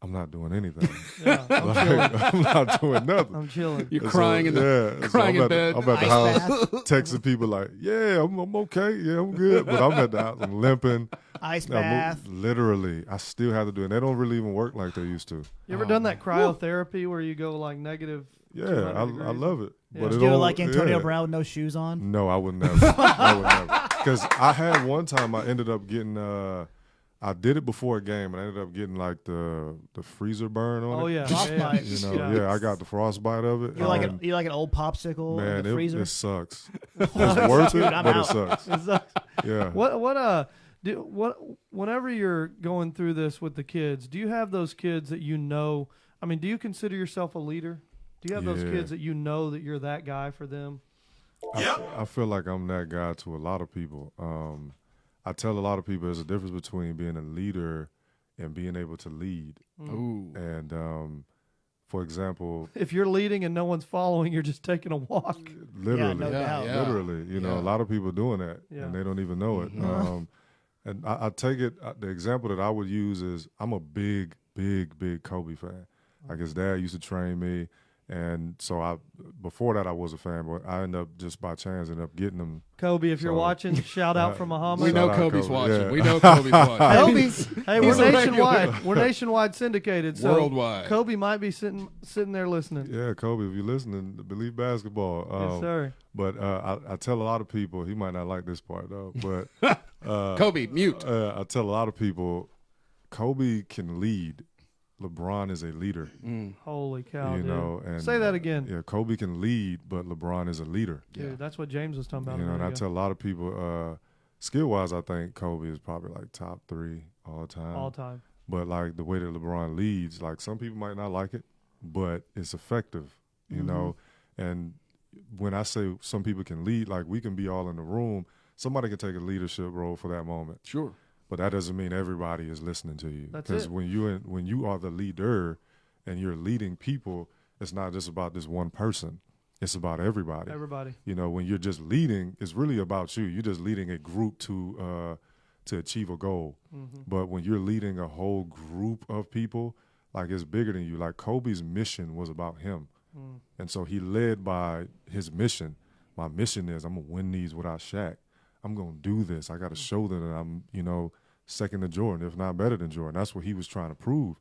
I'm not doing anything. Yeah, Like, I'm not doing nothing. I'm chilling. You're And crying in the yeah, crying in I'm bed. I'm at the Ice house texting people like, yeah, I'm okay. Yeah, I'm good. But I'm at the house. I'm limping. Ice No, bath. literally, I still have to do it. And they don't really even work like they used to. You ever done that cryotherapy where you go like negative? Yeah, 200 I degrees? love it. Yeah. But Did it you do it don't- like Antonio yeah. Brown with no shoes on? No, I would never. I would never. Because I had one time I ended up getting, I did it before a game and I ended up getting like the freezer burn on Oh it. yeah. Frostbite. You know, yeah, I got the frostbite of it. You're like and you're like an old popsicle in man, the freezer. it sucks. It's worth it, I'm but out. it sucks. It's like- Yeah. whenever you're going through this with the kids, do you have those kids that you know? I mean, do you consider yourself a leader? Do you have those Yeah. kids that you know that you're that guy for them? I feel like I'm that guy to a lot of people. I tell a lot of people there's a difference between being a leader and being able to lead. Ooh. And for example, If you're leading and no one's following, you're just taking a walk. literally, no doubt. Yeah. literally, you know, Yeah. a lot of people doing that Yeah. and they don't even know it. And I take it. The example that I would use is I'm a big Kobe fan. Like his dad used to train me, and so before that I was a fan, but I ended up just by chance ended up getting him. Kobe, if you're So- watching, shout out from Muhammad. We know Shout out Kobe's Kobe, watching. yeah. We know Kobe's watching. Kobe, hey, we're He's a regular. nationwide. We're nationwide syndicated. So Worldwide. Kobe might be sitting there listening. Yeah, Kobe, if you're listening, believe basketball. Yes, sir. But I tell a lot of people, he might not like this part though, but Kobe, mute. I tell a lot of people, Kobe can lead. LeBron is a leader, Holy cow, you dude. know. And Say that again. Yeah, Kobe can lead, but LeBron is a leader. Dude, that's what James was talking about. You a know, and I minute ago. tell a lot of people, skill-wise, I think Kobe is probably like top 3 all time. all time. But like the way that LeBron leads, like some people might not like it, but it's effective, you know. And when I say some people can lead, like we can be all in the room, somebody can take a leadership role for that moment. Sure. But that doesn't mean everybody is listening to you. That's Because it. when you are the leader and you're leading people, it's not just about this one person. It's about everybody. Everybody. You know, when you're just leading, it's really about you. You're just leading a group to achieve a goal. But when you're leading a whole group of people, like it's bigger than you. Like Kobe's mission was about him. And so he led by his mission. My mission is I'm going to win these without Shaq. I'm going to do this. I got to show them that I'm, you know, second to Jordan, if not better than Jordan. That's what he was trying to prove.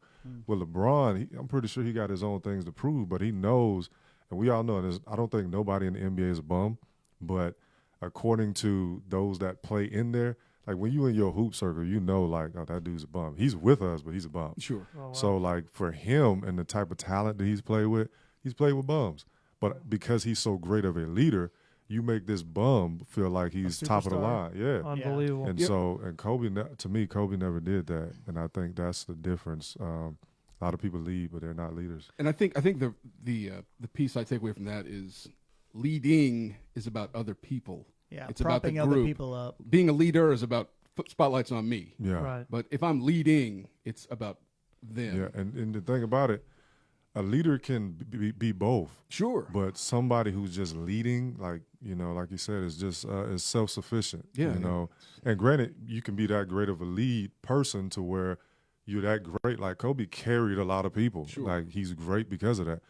With LeBron, I'm pretty sure he got his own things to prove, but he knows, and we all know this, I don't think nobody in the NBA is a bum, but according to those that play in there, like when you in your hoop circle, you know, like, oh, that dude's a bum. He's with us, but he's a bum. Sure. Oh, wow. So, like, for him and the type of talent that he's played with bums. But because he's so great of a leader, you make this bum feel like he's top of the superstar. line. Yeah. Unbelievable. And so, and Kobe, to me, Kobe never did that. And I think that's the difference. A lot of people lead, but they're not leaders. And I think the piece I take away from that is leading is about other people. Yeah, It's about the propping other group. people up. Being a leader is about spotlights on me. Yeah. Right. But if I'm leading, it's about them. Yeah. And the thing about it, a leader can be both. Sure. But somebody who's just leading, like, you know, like you said, is just is self-sufficient. Yeah, You know, and granted, you can be that great of a lead person to where you're that great. Like Kobe carried a lot of people. Sure. Like he's great because of that.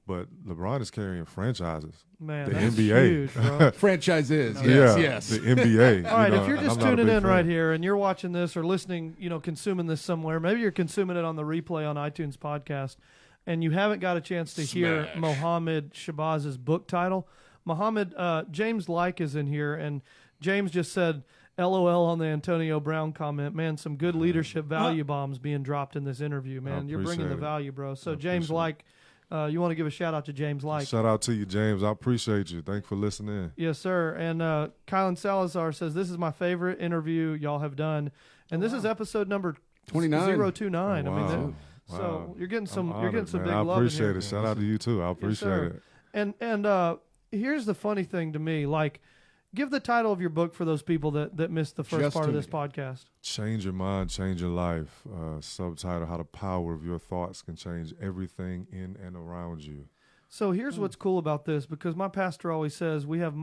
But LeBron is carrying franchises. Man, the that's NBA. huge, bro. Franchises. Yes, yeah, yes. the NBA. All right, you know, if you're and just I'm not a tuning big in right fan. here and you're watching this or listening, you know, consuming this somewhere, maybe you're consuming it on the replay on iTunes podcast, and you haven't got a chance to hear Smash. Mohammed Shabazz's book title. Mohammed, James Like is in here, and James just said, LOL on the Antonio Brown comment. Man, some good leadership value bombs being dropped in this interview, man. You're bringing the appreciate it. value, bro. So, I James appreciate Like, you want to give a shout out to James Like. Shout out to you, James. I appreciate you. Thanks for listening. Yes, sir. And Kylan Salazar says, this is my favorite interview y'all have done. And this is episode number 29. 029. I mean, Wow. so Wow. you're getting some I'm you're getting honored, some man. big I love in appreciate here. it. Shout out to you too. I appreciate sir. it. And here's the funny thing to me, like, give the title of your book for those people that missed the first Just part to of this me. podcast. Change your mind, change your life. Subtitle: How the power of your thoughts can change everything in and around you. So here's what's cool about this, because my pastor always says we have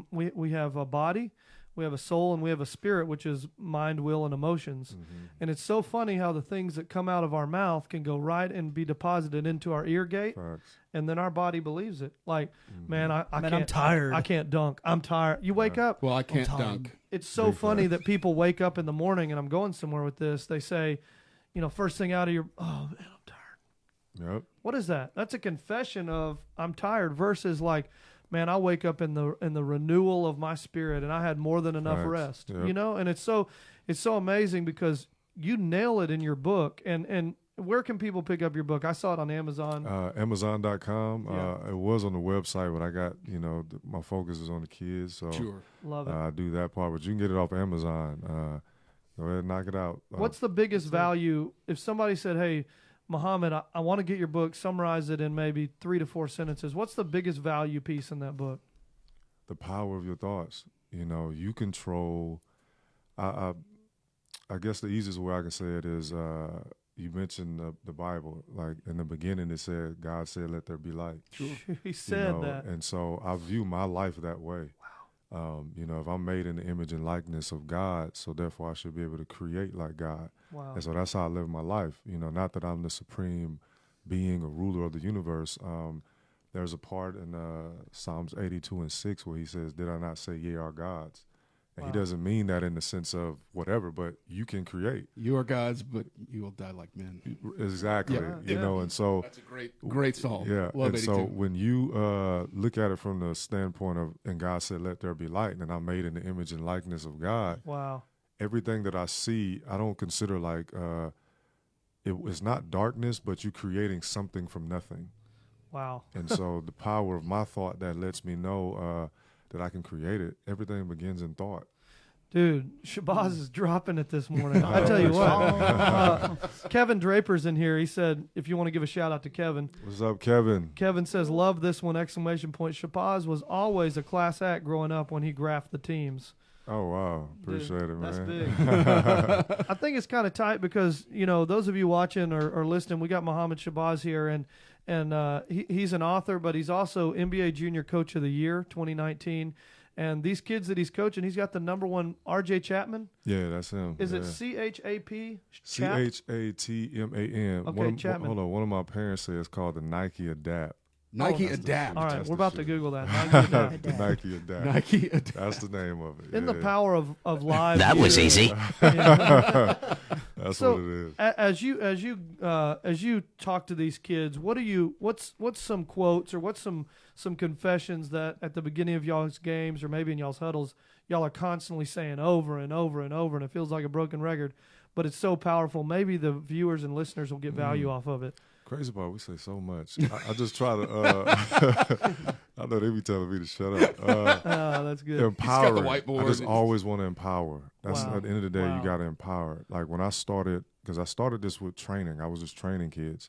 a body, we have a soul, and we have a spirit, which is mind, will, and emotions. And it's so funny how the things that come out of our mouth can go right and be deposited into our ear gate, Facts. and then our body believes it. Like, man, I Man, can't. I'm tired. I can't dunk. I'm tired. You wake up. Well, I can't tired. dunk. It's so funny that people wake up in the morning, and I'm going somewhere with this. They say, you know, first thing out of your, oh man, I'm tired. Yep. What is that? That's a confession of I'm tired versus like, man, I wake up in the renewal of my spirit and I had more than enough Facts. rest. Yep. You know, and it's so amazing because you nail it in your book. And where can people pick up your book? I saw it on Amazon. Amazon.com. Yeah. It was on the website, but I got, you know, my focus is on the kids, so Sure. Love it. I do that part. But you can get it off Amazon. Go ahead and knock it out. What's the biggest value if somebody said, hey, Muhammad, I want to get your book, summarize it in maybe 3 to 4 sentences. What's the biggest value piece in that book? the power of your thoughts? You know, you control. I guess the easiest way I can say it is you mentioned the Bible. Like in the beginning, it said, God said, let there be light. He said You know, that. And so I view my life that way. Wow. You know, if I'm made in the image and likeness of God, so therefore I should be able to create like God. Wow. And so that's how I live my life. You know, not that I'm the supreme being or ruler of the universe. There's a part in Psalms 82:6 where he says, did I not say ye are gods? And Wow. he doesn't mean that in the sense of whatever, but you can create. You are gods, but you will die like men. Exactly. Yeah. You know, and so That's a great psalm. yeah, Love and 82. so when you look at it from the standpoint of, and God said, let there be light, and I'm made in the image and likeness of God, Wow. everything that I see, I don't consider like, it's not darkness, but you're creating something from nothing. Wow. And so the power of my thought that lets me know that I can create it, everything begins in thought. Dude, Shabazz is dropping it this morning. I tell you what. Kevin Draper's in here. He said, if you want to give a shout out to Kevin. What's up, Kevin? Kevin says, love this one, exclamation point. Shabazz was always a class act growing up when he graphed the teams. Oh, wow. Appreciate it, man. That's big. I think it's kind of tight because, you know, those of you watching or listening, we got Mohamed Shabazz here, and he's an author, but he's also NBA Junior Coach of the Year 2019. And these kids that he's coaching, he's got the number one R.J. Chapman. Yeah, that's him. Is yeah. it C-H-A-P? C-H-A-T-M-A-N. Okay, Chapman. Hold on. One of my parents said it's called the Nike Adapt. Nike that's Adapt. All right, That's we're the about to shit. Google that. Nike Adapt. The Nike Adapt. Nike Adapt. That's the name of it. In the yeah. power of live. That was view. easy. Yeah. That's So, what it is. As you talk to these kids, what's some quotes or what's some confessions that at the beginning of y'all's games or maybe in y'all's huddles y'all are constantly saying over and over and over, and it feels like a broken record, but it's so powerful. Maybe the viewers and listeners will get value off of it. Crazy part, we say so much. I just try to. I know they be telling me to shut up. That's good. Empowering. He's got the whiteboard. I just always want to empower. That's Wow. at the end of the day, Wow. you got to empower. Like when I started, because I started this with training. I was just training kids,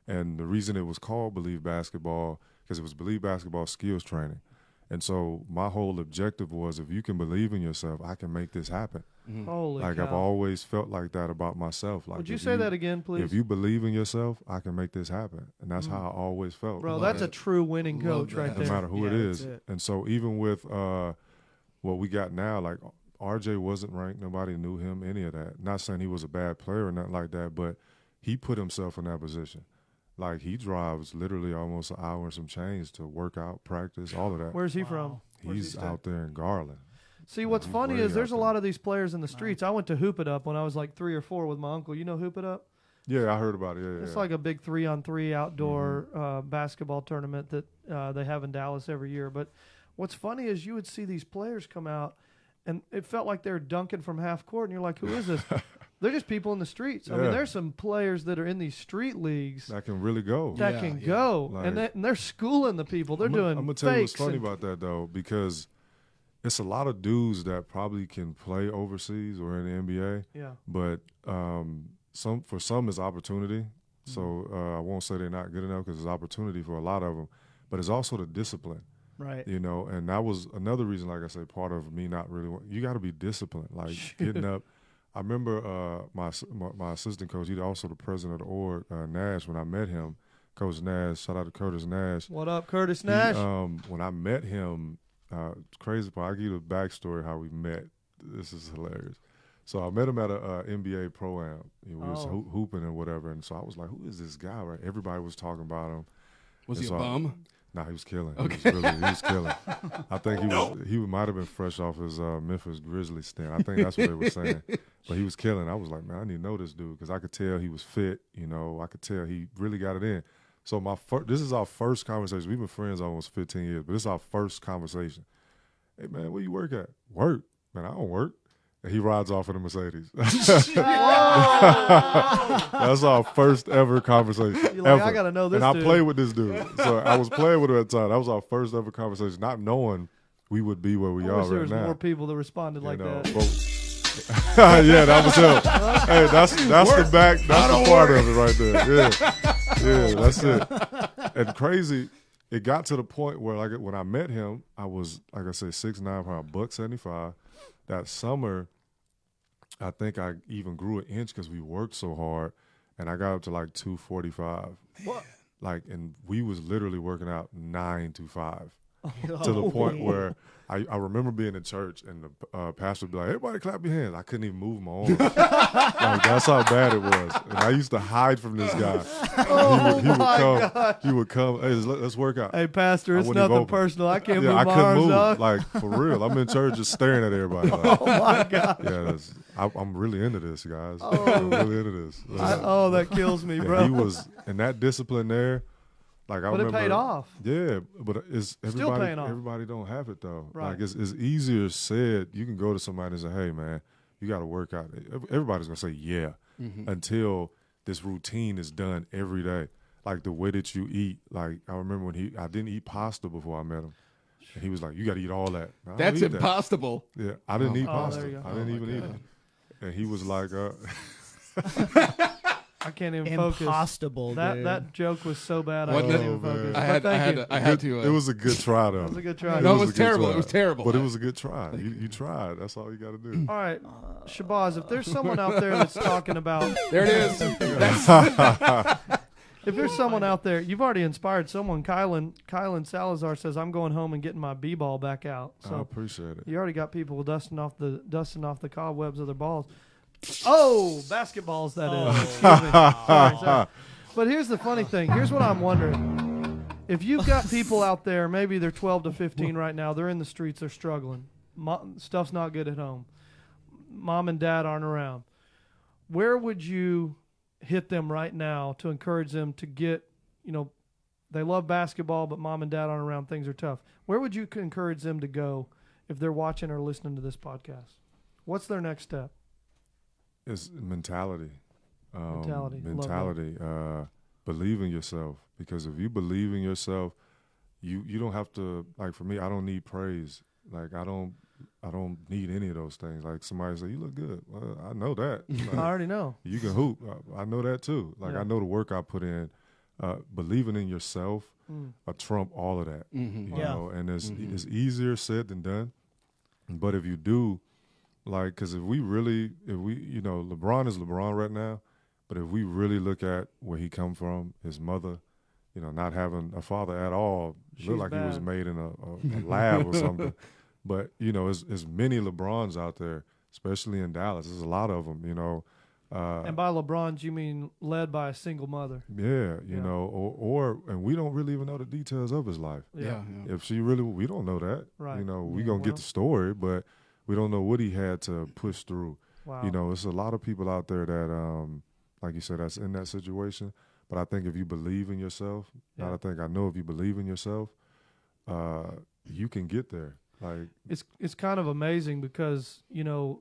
and the reason it was called Believe Basketball because it was Believe Basketball skills training. And so my whole objective was, if you can believe in yourself, I can make this happen. Holy Like cow. I've always felt like that about myself. Like Would you if say that again, please? If you believe in yourself, I can make this happen, and that's how I always felt. Bro, Love that's that. a true winning Love coach right that. no there. matter who it Yeah, is. that's it. And so even with what we got now, like RJ wasn't ranked. Nobody knew him, any of that. Not saying he was a bad player or nothing like that, but he put himself in that position. Like he drives literally almost an hour and some change to work out, practice, all of that. Where's he from? Where's he He's stay? out there in Garland. See, what's he's funny way is there's a out lot there. of these players in the streets. I went to Hoop It Up when I was like 3 or 4 with my uncle. You know Hoop It Up? Yeah, I heard about it. Yeah, It's yeah. like a big 3-on-3 outdoor basketball tournament that they have in Dallas every year. But what's funny is you would see these players come out, and it felt like they were dunking from half court, and you're like, who is this? They're just people in the streets. I mean, Yeah. there's some players that are in these street leagues that can really go. that Yeah, can yeah. go, Like- and they're schooling the people. They're doing I'm gonna tell you what's fakes. funny and- about that though, because it's a lot of dudes that probably can play overseas or in the NBA, Yeah. but for some it's opportunity. So I won't say they're not good enough because it's opportunity for a lot of them, but it's also the discipline, Right. you know. And that was another reason, like I say, part of me not really. You got to be disciplined, like getting up. I remember my assistant coach. He's also the president of the org, Nash. When I met him, Coach Nash. Shout out to Curtis Nash. What up, Curtis He, Nash? when I met him, crazy part. I'll give you the backstory how we met. This is hilarious. So I met him at a NBA pro-am. He was Oh. hooping and whatever. And so I was like, who is this guy, right? Everybody was talking about him. Was And he a so bum? Nah, he was killing. Okay. He was killing. I think he might have been fresh off his Memphis Grizzlies stint. I think that's what they were saying. But he was killing. I was like, man, I need to know this dude because I could tell he was fit. You know, I could tell he really got it in. So this is our first conversation. We've been friends almost 15 years, but this is our first conversation. Hey, man, where you work at? Work. Man, I don't work. And he rides off in a Mercedes. That's our first ever conversation. You're like, ever. I gotta know this And I dude. played with this dude. So I was playing with him at the time. That was our first ever conversation, not knowing we would be where we I are wish there right was now. more people that responded like You know, that. but- yeah, that was him. Hey, that's the back. That's the part of it right there. Yeah, that's it. And crazy, it got to the point where, like, when I met him, I was, like I said, 6'9", probably $175. That summer, I think I even grew an inch because we worked so hard, and I got up to like 245. What? Like, and we was literally working out 9 to 5 to the point where I remember being in church and the pastor would be like, "Everybody clap your hands." I couldn't even move my arms. Like, that's how bad it was. And I used to hide from this guy. He would come. Hey, let's work out. Hey, Pastor, I it's wouldn't even nothing open. personal. I can't Yeah, move I my couldn't arms, move. dog. Like, for real. I'm in church just staring at everybody. Like, Oh my God. yeah, I'm really into this, guys. I'm really into this. That kills me, Yeah, bro. he was in that discipline there. Like, I But it remember, paid off. Yeah, but it's Still everybody. paying off. Everybody don't have it though. Right. Like, it's easier said. You can go to somebody and say, "Hey, man, you got to work out." Everybody's gonna say, "Yeah," until this routine is done every day. Like the way that you eat. Like, I remember when I didn't eat pasta before I met him, and he was like, "You got to eat all that." I don't That's eat that. impossible. Yeah, I didn't eat Oh, pasta. there you go. I didn't even eat it. And he was like, I can't even focus. Impossible, That dude. that joke was so bad I Wasn't can't it? even focus. I But thank you. I had to. it was a good try though. That was a good try. No, it a was good terrible. try. It was terrible. But it was a good try. You tried. That's all you got to do. All right, Shabazz, if there's someone out there that's talking about, There it is. That's, if there's someone out there, you've already inspired someone. Kylan Salazar says, "I'm going home and getting my b-ball back out." I So appreciate it. you already got people dusting off the cobwebs of their balls. Oh, basketballs, that is. Excuse me. Sorry. But here's the funny thing. Here's what I'm wondering. If you've got people out there, maybe they're 12 to 15 right now, they're in the streets, they're struggling. Stuff's not good at home. Mom and dad aren't around. Where would you hit them right now to encourage them to get, they love basketball, but mom and dad aren't around, things are tough. Where would you encourage them to go if they're watching or listening to this podcast? What's their next step? It's mentality. Mentality. Love Mentality. Believe in yourself. Because if you believe in yourself, you don't have to, like, for me, I don't need praise. Like, I don't need any of those things. Like, somebody say, "You look good." Well, I know that. Like, I already know. you can hoop. I know that too. Like, Yeah. I know the work I put in. Believing in yourself, trump all of that. Mm-hmm. You Yeah. know, and it's easier said than done. But if you do, like, because if we, LeBron is LeBron right now, but if we really look at where he come from, his mother, not having a father at all, She's looked like he was bad. made in a lab or something. But, there's many LeBrons out there, especially in Dallas. There's a lot of them, And by LeBron's, you mean led by a single mother. Yeah, Yeah. and we don't really even know the details of his life. yeah. If we don't know that. Right. We Yeah, gonna well. get the story, but we don't know what he had to push through. Wow. It's a lot of people out there that, like you said, that's in that situation. But I think if you believe in yourself, Yeah. I know if you believe in yourself, you can get there. Like, It's kind of amazing because, you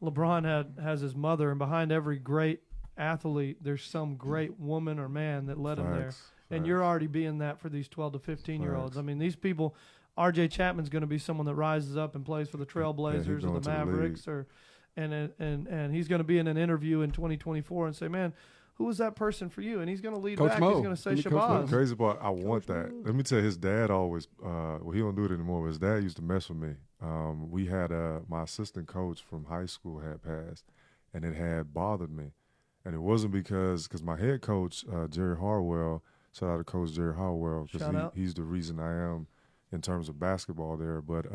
LeBron has his mother, and behind every great athlete, there's some great woman or man that led him there. facts, And facts. you're already being that for these 12 to 15-year-olds. Facts. I mean, these people, R.J. Chapman's going to be someone that rises up and plays for the Trailblazers or going the to the Mavericks, and he's going to be in an interview in 2024 and say, "Man, who was that person for you?" And he's going to lead Coach back. Mo. He's going to say Give me Coach Mo. Shabazz. The crazy part, I want that. Let me tell you, his dad always, he don't do it anymore, but his dad used to mess with me. We had my assistant coach from high school had passed, and it had bothered me. And it wasn't because my head coach, Jerry Harwell, shout out to Coach Jerry Harwell, Shout out. because he's the reason I am in terms of basketball there. But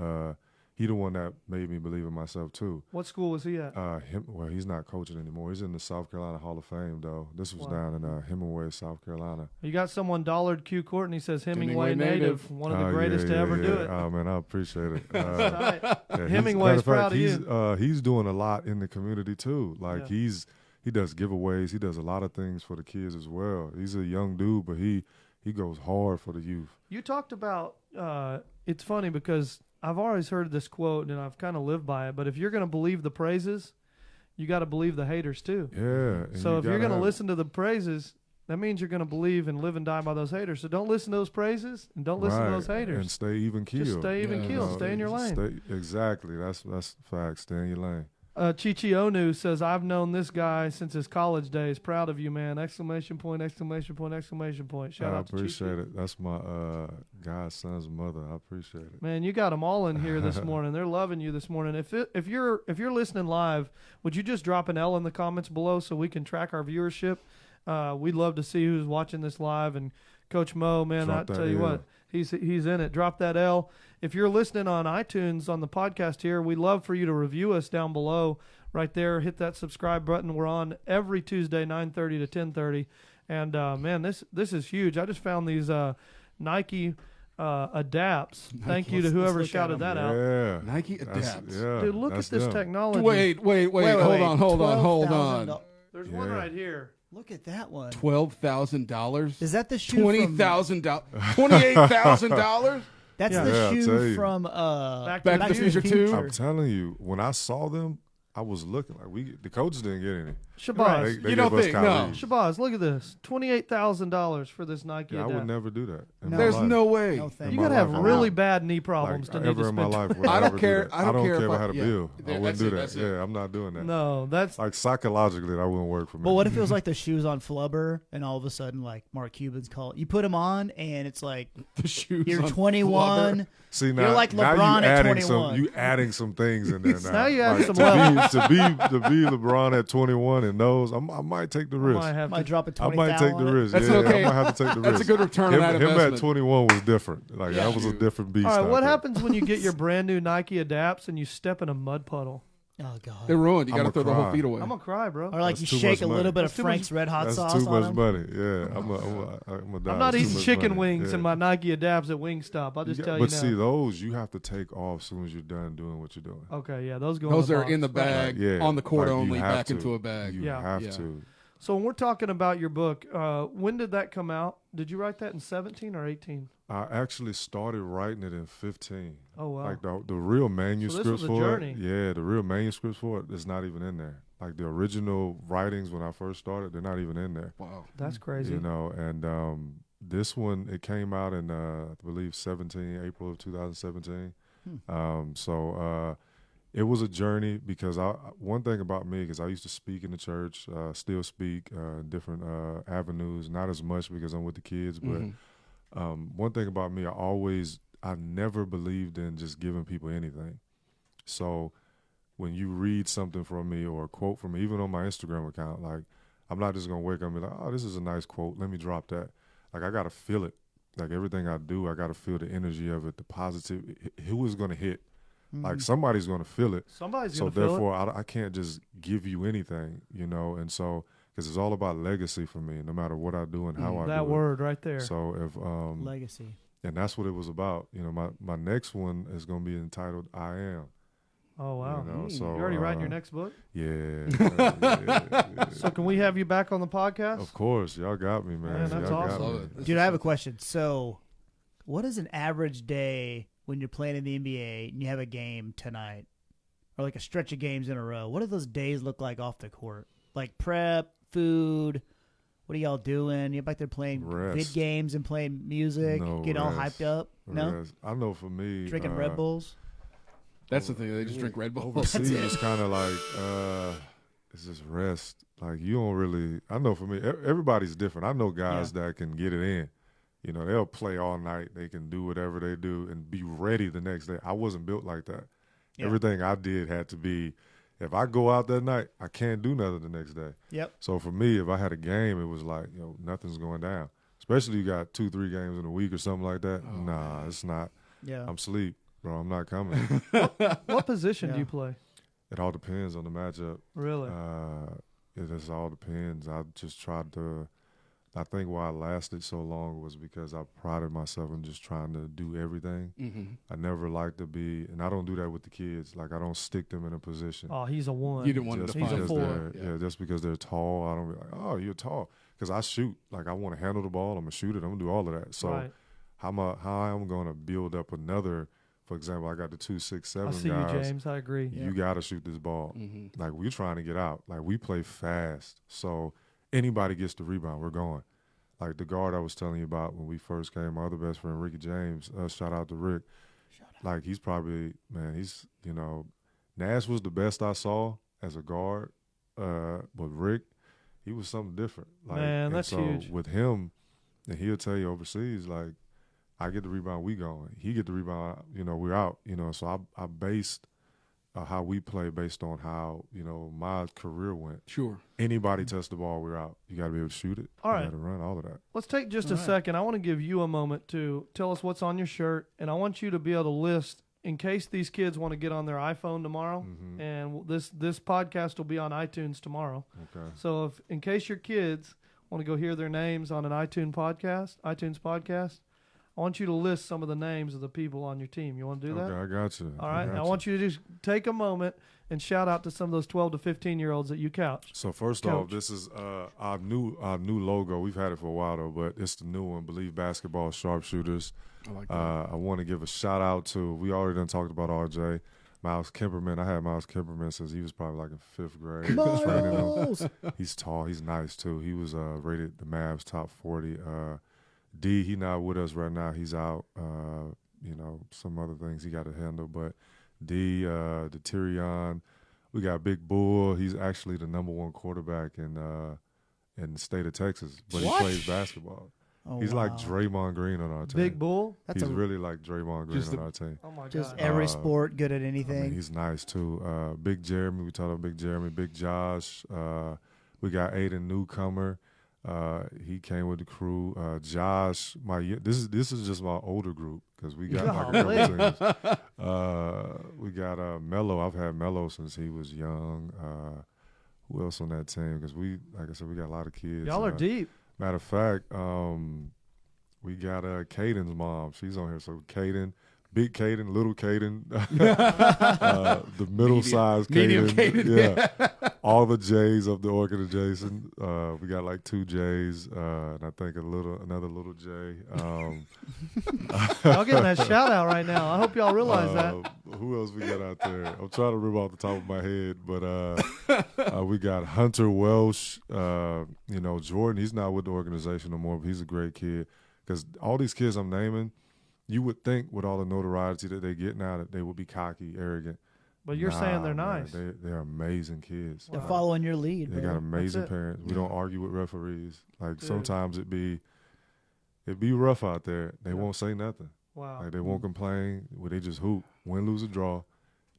he the one that made me believe in myself too. What school was he at? Well, he's not coaching anymore. He's in the South Carolina Hall of Fame, though. This was Wow. down in Hemingway, South Carolina. You got someone, Dollard Q. Courtney says Hemingway Hemingway native, native. one of the Oh, greatest to ever do it. Oh, man, I appreciate it. Right. Yeah, Hemingway's matter of proud fact, of he's doing a lot in the community, too. Like, Yeah. he does giveaways. He does a lot of things for the kids as well. He's a young dude, but he goes hard for the youth. You talked about, it's funny because I've always heard this quote and I've kind of lived by it, but if you're going to believe the praises, you got to believe the haters too. Yeah. and So if you're gotta going to have- listen to the praises, that means you're going to believe and live and die by those haters. So don't listen to those praises and don't listen to Right, those and haters. stay even keeled. Just stay even Yeah, keeled. no, Stay in your lane. Exactly. That's facts. Stay in your lane. Chichi Onu says, I've known this guy since his college days. Proud of you, man. Exclamation point, exclamation point, exclamation point. Shout I out to Chichi. appreciate it. That's my godson's mother. I appreciate it. Man, you got them all in here this morning. They're loving you this morning. If you're listening live, would you just drop an L in the comments below so we can track our viewership? We'd love to see who's watching this live. And Coach Mo, man, I tell you what, he's in it. Drop that L. If you're listening on iTunes on the podcast here, we'd love for you to review us down below right there. Hit that subscribe button. We're on every Tuesday, 9:30 to 10:30. And, man, this is huge. I just found these Nike adapts. Thank you to whoever shouted that out. Yeah. Nike adapts. Yeah, Dude, look at this them. technology. Wait. Hold on. There's one Yeah. right here. Look at that one. $12,000. Is that the shoe? $20,000. $28,000. That's Yeah. the Yeah, I'll tell shoe you. from Back to the Future 2? I'm telling you, when I saw them, I was looking like the coaches didn't get any. Shabazz. They You don't gave us think? No. Kyrie. Shabazz, look at this. $28,000 for this Nike Yeah, I adapt. would never do that. in No. my There's life. no way. No thank You my got to have life, I really would- bad knee problems Like, to need ever to in my spend. life, would I don't ever do care. that. I don't care if if I I- had a yeah. bill. I That's wouldn't do it, that. that's it. Yeah, I'm not doing that. No, that's Like psychologically, that wouldn't work for me. But what if it was like the shoes on Flubber, and all of a sudden, like Mark Cuban's call, you put them on, and it's like The shoes. you're on 21. Flubber. See now, You're like now LeBron you at adding 21. You adding some things in there now. Now you adding Like, some to be LeBron at 21 and those, I might take the risk. might have Might to. drop a I 20 might take the risk. That's yeah, okay. I might have to take the risk. That's a good return on him, that him investment. at 21 was different. Like Yeah. that was a different beast. All right, out what there. happens when you get your brand new Nike adapts and you step in a mud puddle? Oh god. They're ruined. You got to I'ma throw the whole cry. feet away. I'm gonna cry, bro. Or like That's you too shake much a little money. bit of That's too much- Frank's Red Hot That's sauce too on much them. money. Yeah, I'm I'm not eating chicken wings wings in my Nike adapts at Wingstop. I'll just tell you But now. see, those you have to take off as soon as you're done doing what you're doing. Okay, yeah, those go. Those in are box. in the Right. bag, Like, yeah, on the court like, you only, have back to. into a bag. You Yeah. have Yeah. to. So when we're talking about your book, when did that come out? Did you write that in 17 or 18? I actually started writing it in 15. Oh wow. Like the real manuscripts a for journey. it. Yeah, the real manuscripts for it is not even in there. Like the original writings when I first started, they're not even in there. Wow. That's crazy. You know, and this one it came out in I believe April of 2017. It was a journey because one thing about me is I used to speak in the church, still speak in different avenues, not as much because I'm with the kids, but one thing about me, I never believed in just giving people anything. So when you read something from me or a quote from me, even on my Instagram account, like I'm not just gonna wake up and be like, oh, this is a nice quote, let me drop that. Like I gotta feel it. Like everything I do, I gotta feel the energy of it, the positive. Who is gonna hit? Like somebody's gonna feel it. Somebody's So gonna feel it. therefore, I can't just give you anything, you know. And so because it's all about legacy for me, no matter what I do and how I do That it. word right there. So if Legacy. and that's what it was about. You know, my next one is going to be entitled "I Am." Oh wow. You know, so You already writing your next book? Yeah. So can we have you back on the podcast? Of course, y'all got me, man. Man, that's Y'all got awesome. me. Love it. Dude, I have a question. So, what is an average day when you're playing in the NBA and you have a game tonight, or like a stretch of games in a row? What do those days look like off the court? Like prep, food. What are y'all doing? You're back there playing Rest. vid games and playing music, No getting all rest. hyped up. No, Whereas I know for me, drinking Red Bulls. That's the thing. They just drink Red Bull. overseas is kind of like it's just rest. Like you don't really. I know for me, everybody's different. I know guys that can get it in. You know, they'll play all night. They can do whatever they do and be ready the next day. I wasn't built like that. Yeah. Everything I did had to be. If I go out that night, I can't do nothing the next day. Yep. So for me, if I had a game, it was like, nothing's going down. Especially you got 2-3 games in a week or something like that. Nah, it's not. Yeah. I'm asleep, bro. I'm not coming. What position do Yeah. you play? It all depends on the matchup. Really? It just all depends. I just tried to. I think why I lasted so long was because I prided myself in just trying to do everything. Mm-hmm. I never like to be, and I don't do that with the kids. Like I don't stick them in a position. Oh, he's a one. You didn't want just to He's a define because four. they're just because they're tall, I don't be like, oh, you're tall. Because I shoot, like I want to handle the ball, I'm gonna shoot it, I'm gonna do all of that. So Right. how I'm gonna build up another? For example, I got the 2, 6, 7 I see guys. you, James. I agree. Yeah. You got to shoot this ball. Mm-hmm. Like we're trying to get out. Like we play fast, so anybody gets the rebound, we're going. Like the guard I was telling you about when we first came, my other best friend Ricky James. Shout out to Rick. Like he's probably he's Nash was the best I saw as a guard, but Rick, he was something different. Like, Man, and that's so huge. with him, and he'll tell you overseas, like, I get the rebound, we going. He get the rebound, we're out. So I based how we play based on how, my career went. Sure. Anybody touch the ball, we're out. You got to be able to shoot it. All you right. got to run, all of that. Let's take just a All right. second. I want to give you a moment to tell us what's on your shirt, and I want you to be able to list, in case these kids want to get on their iPhone tomorrow, Mhm. and this podcast will be on iTunes tomorrow. Okay. So if in case your kids want to go hear their names on an iTunes podcast, I want you to list some of the names of the people on your team. You want to do that? Okay, I got you. All right. Now I want you to just take a moment and shout out to some of those 12 to 15-year-olds that you couched. So first Coach. off, this is our new logo. We've had it for a while though, but it's the new one. Believe Basketball Sharpshooters. I like that. I want to give a shout out to. We already done talked about RJ, Miles Kemperman. I had Miles Kemperman since he was probably like in 5th grade. Training him. Miles. He's tall. He's nice too. He was rated the Mavs top 40. D, he not with us right now. He's out. Some other things he got to handle. But D, the Tyrion, we got Big Bull. He's actually the #1 quarterback in the state of Texas, but What? he plays basketball. Oh, He's like wow. Draymond Green on our team. Big Bull. That's He's a, really like Draymond Green Just on our team. Oh my just God. every Uh, sport, good at I anything. mean, he's nice too. Big Jeremy, we talked about Big Jeremy, Big Josh. We got Aiden Newcomer. He came with the crew. Josh, this is just my older group because we got like a couple teams. We got Mello. I've had Mello since he was young. Who else on that team? Because like I said, we got a lot of kids. Y'all are deep. Matter of fact, we got Caden's mom. She's on here. So Caden, big Caden, little Caden, the middle-sized Medium Caden. Caden. Yeah. All the J's of the organization. We got like 2 J's, and I think another little J. Y'all getting that shout out right now. I hope y'all realize that. Who else we got out there? I'm trying to remember off the top of my head, but we got Hunter Welsh. Jordan, he's not with the organization no more, but he's a great kid. Because all these kids I'm naming, you would think with all the notoriety that they get now that they would be cocky, arrogant. But you're saying they're man, nice. They're amazing kids. They're Wow. following your lead. They bro. got amazing it. parents. We don't argue with referees. Like Dude. sometimes it'd be rough out there. They Yeah. won't say nothing. Wow. Like they won't complain. Well, they just hoop. Win, lose, or draw.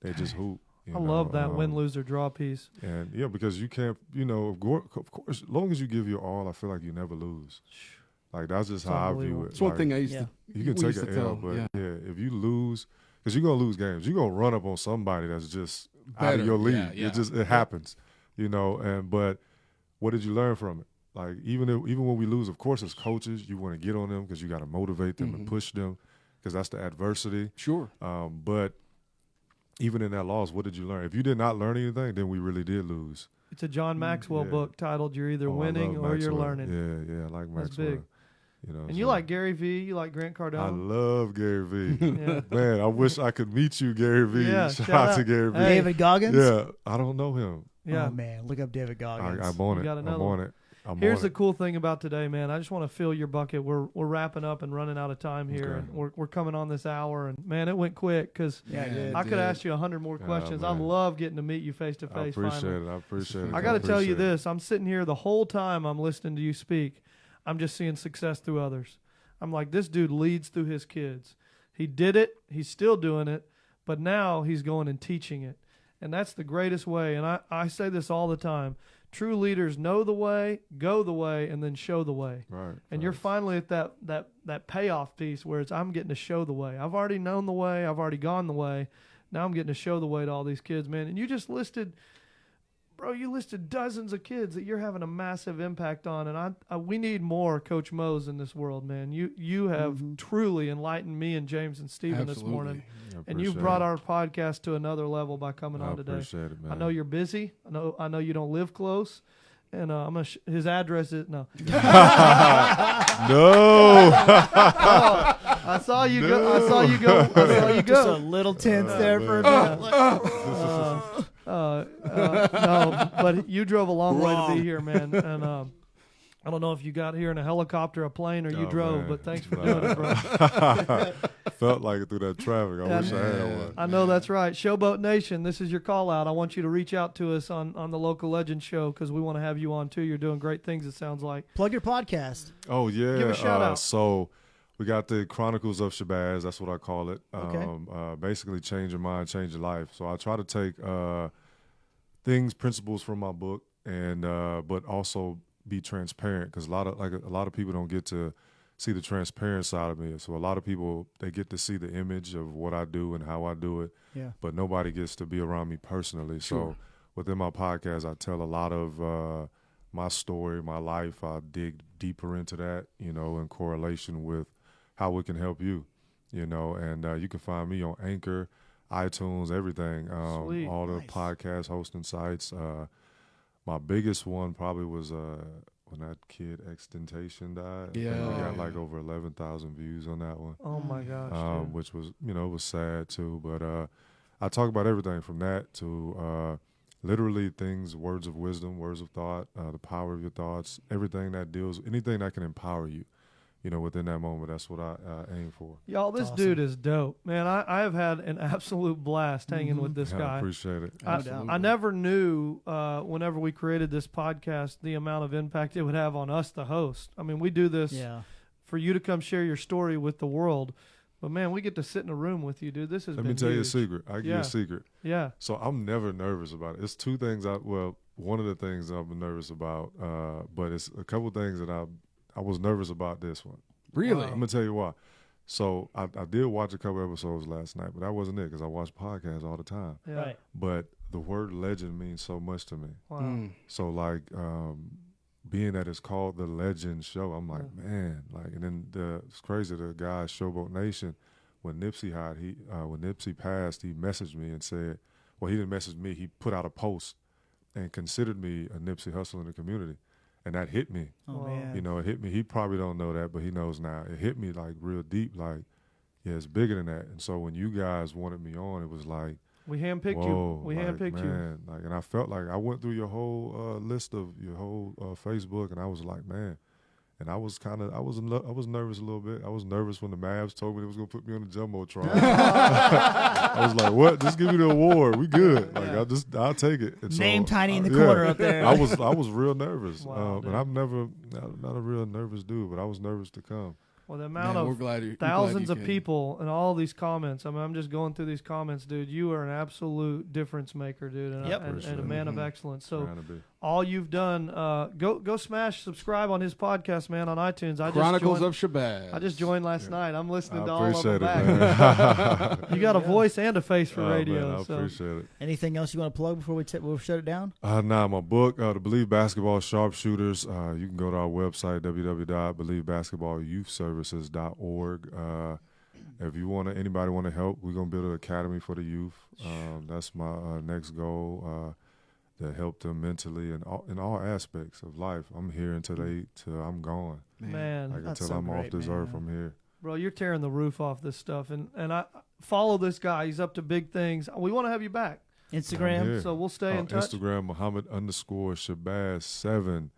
They just hoop. I love that win, lose, or draw piece. And yeah, because you can't, of course, as long as you give your all, I feel like you never lose. Like that's just It's how I view unbelievable. it. It's one Like, thing I used Yeah. to. you can we take used an to L, tell, but yeah. if you lose, because you're gonna lose games, you're gonna run up on somebody that's just out Better. of your league. Yeah, yeah. It happens, but what did you learn from it? Like even when we lose, of course, as coaches, you want to get on them because you got to motivate them and Mhm. push them because that's the adversity. Sure. But even in that loss, what did you learn? If you did not learn anything, then we really did lose. It's a John Maxwell yeah. book titled "You're Either Oh, I Winning love or You're Maxwell. Learning." Yeah, I like Maxwell. That's big. And you so- like Gary Vee, you like Grant I Cardone. love Gary Vee. Yeah. Man, I wish I could meet you, Gary Vee. Yeah, Shout shout out to out. Gary Vee. Hey. David Goggins. Yeah, I don't know him. Yeah. Oh man, look up David Goggins. I'm on You it. got I'm another on one. it. I'm Here's on the it. cool thing about today, man. I just want to fill your bucket. We're wrapping up and running out of time here, Okay. and we're coming on this hour, and man, it went quick because Yeah, Yeah, dude. I could did. ask you 100 more Oh, questions. I man. love getting to meet you face to I face. appreciate Finally, it. I appreciate it. I got to tell you appreciate it. this: I'm sitting here the whole time I'm listening to you speak. I'm just seeing success through others. I'm like, this dude leads through his kids. He did it. He's still doing it, but now he's going and teaching it, and that's the greatest way. And I say this all the time: true leaders know the way, go the way, and then show the way. Right. And you're right. finally at that payoff piece where it's I'm getting to show the way. I've already known the way. I've already gone the way. Now I'm getting to show the way to all these kids, man. And you just listed, bro. You listed dozens of kids that you're having a massive impact on. And we need more Coach Mo's in this world, man. You have truly enlightened me and James and Steven this morning. I And you've appreciate brought it. our podcast to another level by coming I on today. appreciate it, man. I know you're busy. I know you don't live close. And I'm gonna his address is no. No. I saw you go. I saw you go. I saw you Just a go. little tense there for a man. minute. No, but you drove a long way to be here, man. And I don't know if you got here in a helicopter, a plane, or you Oh, drove, man. but thanks for Nah. doing it, bro. Felt like it through that traffic. I wish I had one. I know that's right. Showboat Nation, this is your call out. I want you to reach out to us on the Local Legends Show because we want to have you on too. You're doing great things, it sounds like. Plug your podcast. Oh yeah. Give a shout out. So we got the Chronicles of Shabazz. That's what I call it. Okay. Basically, change your mind, change your life. So I try to take things, principles from my book, and but also be transparent because a lot of people don't get to see the transparent side of me. So a lot of people, they get to see the image of what I do and how I do it. Yeah. But nobody gets to be around me personally. Sure. So within my podcast, I tell a lot of my story, my life. I dig deeper into that, in correlation with how it can help you, and you can find me on Anchor, iTunes, everything, Sweet. all the Nice. podcast hosting sites. My biggest one probably was when that kid Extentation died. I think Yeah. we got like over 11,000 views on that one. Oh my gosh. Dude. Which was, it was sad too. But I talk about everything from that to literally things, words of wisdom, words of thought, the power of your thoughts, everything that deals, anything that can empower you, within that moment. That's what I aim for. Y'all, this Awesome. dude is dope. Man, I have had an absolute blast hanging with this I guy. appreciate it. No doubt. I never knew whenever we created this podcast the amount of impact it would have on us, the host. I mean, we do this Yeah. for you to come share your story with the world. But, man, we get to sit in a room with you, dude. This has Let been me tell you a huge. secret. I give you Yeah. a secret. Yeah. So I'm never nervous about it. It's two things. One of the things I'm nervous about, but it's a couple things that I was nervous about this one. Really? I'm gonna tell you why. So I did watch a couple episodes last night, but that wasn't it because I watch podcasts all the time. Yeah. Right. But the word legend means so much to me. Wow. Mm. So like being that it's called the Legend Show, I'm like, man, like, and then it's crazy. The guy Showboat Nation, when Nipsey passed, he messaged me and said, well, he didn't message me. He put out a post and considered me a Nipsey Hussle in the community, and that hit me. Oh, Wow. man. It hit me. He probably don't know that, but he knows now. It hit me like real deep. Like, yeah, it's bigger than that. And so when you guys wanted me on, it was like, We handpicked whoa, you. We like, handpicked you. man, like, and I felt like I went through your whole list of your whole Facebook, and I was like, man. And I was nervous a little bit. I was nervous when the Mavs told me they was gonna put me on the jumbotron. I was like, "What? Just give me the award. We good. Like I'll take it." And Name so, tiny in the corner up there. I was real nervous, Wow, dude. and I'm not a real nervous dude, but I was nervous to come. Well, the amount Man, we're of glad you thousands glad of you came. people and all these comments. I mean, I'm just going through these comments, dude. You are an absolute difference maker, dude, and, Yep. and a man of excellence. So Trying to be. all you've done, go smash subscribe on his podcast, man, on iTunes. Chronicles of Shabazz. I just joined last night. I'm listening I to all of them appreciate back. it, man. You got a voice and a face for Oh, radio. man, I so appreciate it. Anything else you want to plug before we'll shut it down? Nah, my book, The Believe Basketball Sharpshooters. You can go to our website, www.believebasketballyouthservices.org. If anybody want to help, we're gonna build an academy for the youth. That's my next goal. To help them mentally and in all aspects of life. I'm here until I'm gone. man, Like That's until so I'm off great, this man. earth, I'm here. bro, you're tearing the roof off this stuff, and I follow this guy. He's up to big things. We want to have you back, I'm Instagram. here. so we'll stay in touch. Instagram, Muhammad_Shabazz7.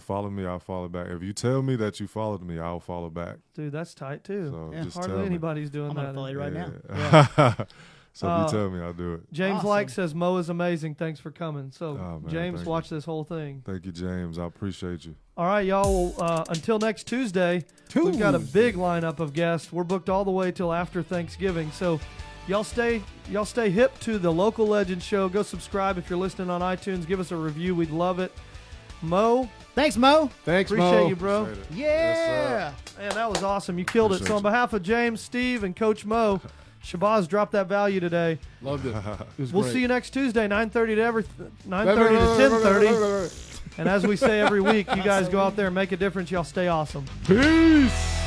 Follow me, I'll follow back. If you tell me that you followed me, I'll follow back. Dude, that's tight too. So Yeah. just Hardly tell me. anybody's doing I'm that. gonna follow you right now. Yeah. So if Uh, you tell me, I'll do it. James Awesome. Like says Mo is amazing. Thanks for coming. So Oh, man, James, thank watch this whole thing. Thank you, James. I appreciate you. All right, y'all. Well, until next Tuesday, we've got a big lineup of guests. We're booked all the way till after Thanksgiving. So y'all stay hip to the Local Legends Show. Go subscribe if you're listening on iTunes. Give us a review. We'd love it. Mo, Thanks, Mo. Thanks, appreciate Mo. you, bro. Appreciate it. Yeah. Man, that was awesome. You killed it. Appreciate So on you. behalf of James, Steve, and Coach Mo, Shabazz dropped that value today. Loved it. It was We'll great. see you next Tuesday, 9:30 to 10:30. And as we say every week, you guys go out there and make a difference. Y'all stay awesome. Peace.